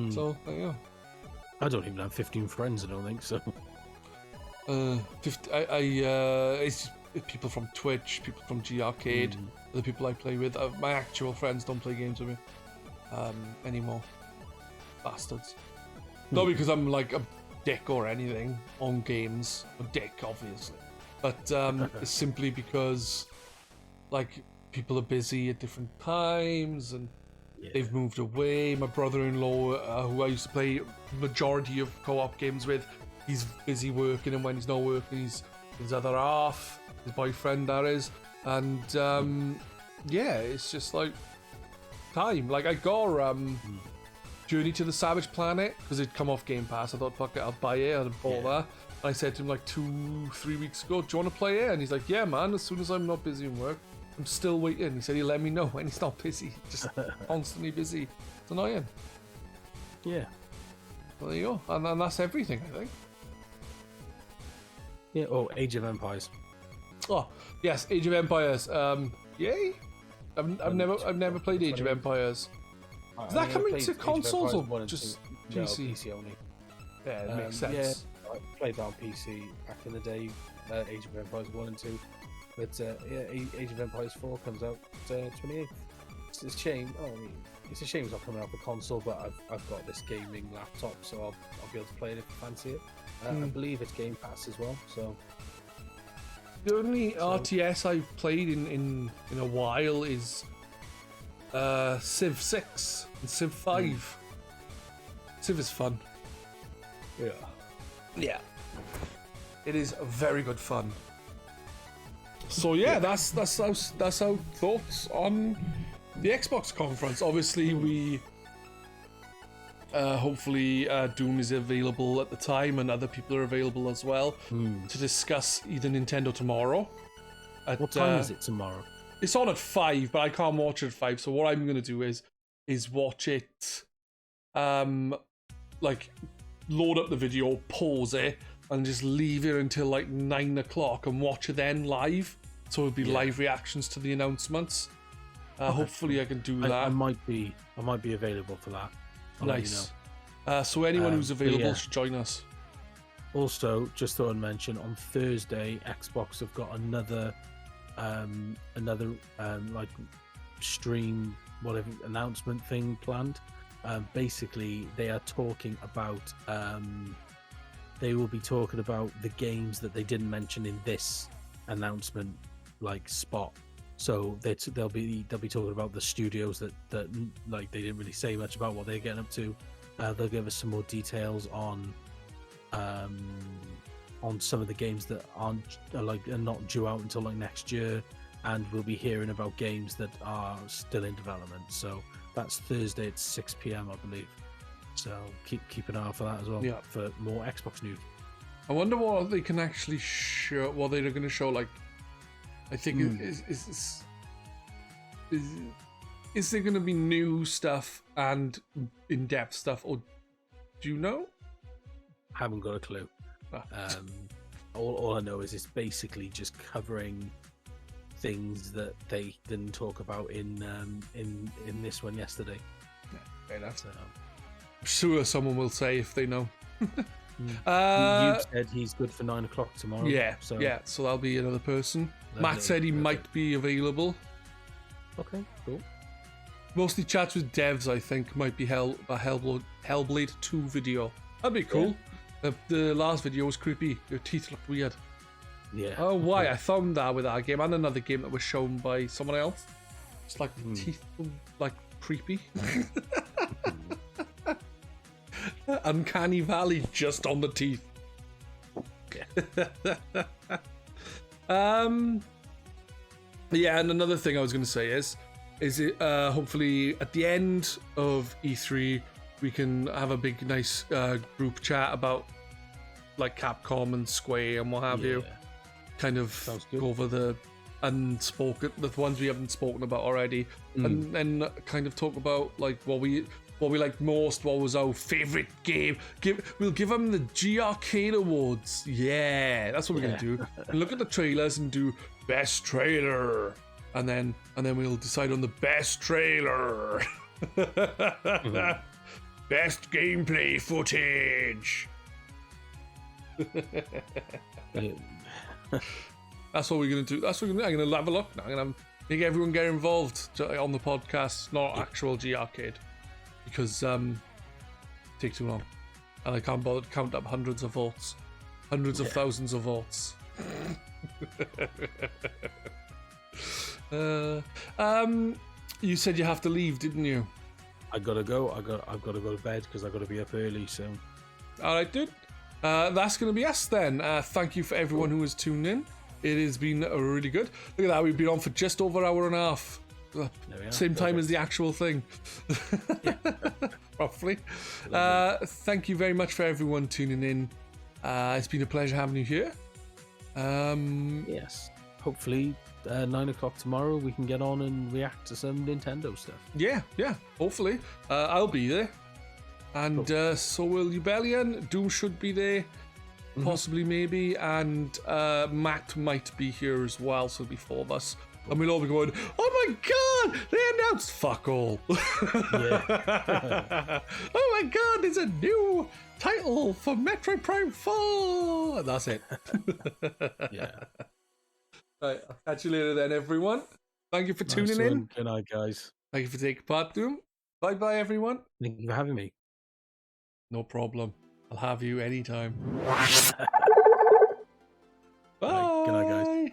S1: So, there you go.
S2: I don't even have 15 friends, I don't think so.
S1: It's people from Twitch, people from GRcade, the people I play with. My actual friends don't play games with me anymore. Bastards. Not because I'm like a dick or anything on games. A dick, obviously. But it's simply because like people are busy at different times and they've moved away. My brother-in-law, who I used to play majority of co-op games with, he's busy working, and when he's not working, he's his other half, his boyfriend, that is. And it's just like time. Like I got Journey to the Savage Planet because it'd come off Game Pass. I thought, fuck it, I'll buy it. I'd bought that. And I said to him like 2-3 weeks ago, do you want to play it? And he's like, yeah, man, as soon as I'm not busy in work. I'm still waiting. He said he'll let me know when he's not busy. Just constantly busy. It's annoying.
S2: Yeah.
S1: Well, there you go. And that's everything, I think.
S2: Yeah. Oh, Age of Empires.
S1: Oh, yes, Age of Empires. Yay! I've never played Age of Empires. Is that coming to consoles or just PC?
S2: No, PC only.
S1: Yeah, it makes sense.
S2: Yeah, I played that on PC back in the day. Age of Empires 1 and 2. But Age of Empires 4 comes out 28th. It's a shame. It's a shame it's not coming out for console, but I've got this gaming laptop, so I'll be able to play it if I fancy it. I believe it's Game Pass as well. So
S1: the only RTS I've played in a while is Civ 6 and Civ 5. Civ is fun. Yeah. It is very good fun. So yeah, that's our thoughts on the Xbox conference. Obviously, we hopefully Doom is available at the time, and other people are available as well to discuss either Nintendo tomorrow.
S2: What time is it tomorrow?
S1: It's on at 5, but I can't watch it at 5. So what I'm gonna do is watch it, like load up the video, pause it, and just leave it until like 9 o'clock and watch it then live. So it'll be live reactions to the announcements. Hopefully I can do that.
S2: I might be available for that. I'll
S1: nice. So anyone who's available should join us.
S2: Also, just thought I'd mention on Thursday, Xbox have got another like stream whatever announcement thing planned. Basically, they are talking about they will be talking about the games that they didn't mention in this announcement like spot. So they'll be talking about the studios that like they didn't really say much about what they're getting up to. They'll give us some more details on some of the games that are not due out until like next year, and we'll be hearing about games that are still in development. So that's Thursday at 6 p.m. I believe. So keep an eye out for that as well.
S1: Yeah.
S2: For more Xbox news.
S1: I wonder what they can actually show. What they're going to show. Like, I think is there going to be new stuff and in-depth stuff, or do you know?
S2: Haven't got a clue. All I know is it's basically just covering things that they didn't talk about in this one yesterday.
S1: Yeah, fair enough. So, I'm sure someone will say if they know.
S2: You said he's good for 9 o'clock tomorrow.
S1: Yeah, so that'll be another person. Matt said he might be available.
S2: Okay, cool.
S1: Mostly chats with devs, I think, might be Hellblade 2 video. That'd be cool. Yeah. The last video was creepy. Your teeth looked weird.
S2: Yeah.
S1: Oh, why? I found that with that game and another game that was shown by someone else. It's like the teeth were, like, creepy. Uncanny Valley just on the teeth. Yeah, and another thing I was going to say is it hopefully at the end of E3 we can have a big nice group chat about like Capcom and Square and what have you. Kind of go over the ones we haven't spoken about already, and then kind of talk about like what we liked most, what was our favorite game. We'll give them the GRcade Awards. Yeah, that's what we're gonna do. And look at the trailers and do best trailer, and then we'll decide on the best trailer. Best gameplay footage. That's what we're gonna do. That's what I'm gonna have a look now. I'm gonna make everyone get involved on the podcast, not actual GRcade, because take too long, and I can't bother to count up hundreds of votes, hundreds of thousands of votes. You said you have to leave, didn't you?
S2: I gotta go. I've got to go to bed because I got to be up early soon. All
S1: right, dude. That's going to be us then. Thank you for everyone who has tuned in. It has been really good. Look at that. We've been on for just over an hour and a half. Same time as the actual thing. Roughly. Thank you very much for everyone tuning in. It's been a pleasure having you here.
S2: Yes. Hopefully 9 o'clock tomorrow we can get on and react to some Nintendo stuff.
S1: Yeah. Hopefully. I'll be there. And so will Ubellion. Doom should be there. Possibly, maybe. And Matt might be here as well, so it'll be 4 of us. And we'll all be going, oh my god, they announced fuck all.
S2: Yeah.
S1: Oh my god, there's a new title for Metroid Prime 4. And that's it.
S2: Yeah.
S1: Right, I'll catch you later then, everyone. Thank you for tuning in.
S2: Good night, guys.
S1: Thank you for taking part, Doom. Bye-bye, everyone.
S2: Thank you for having me.
S1: No problem. I'll have you anytime.
S2: Bye. Good night, guys.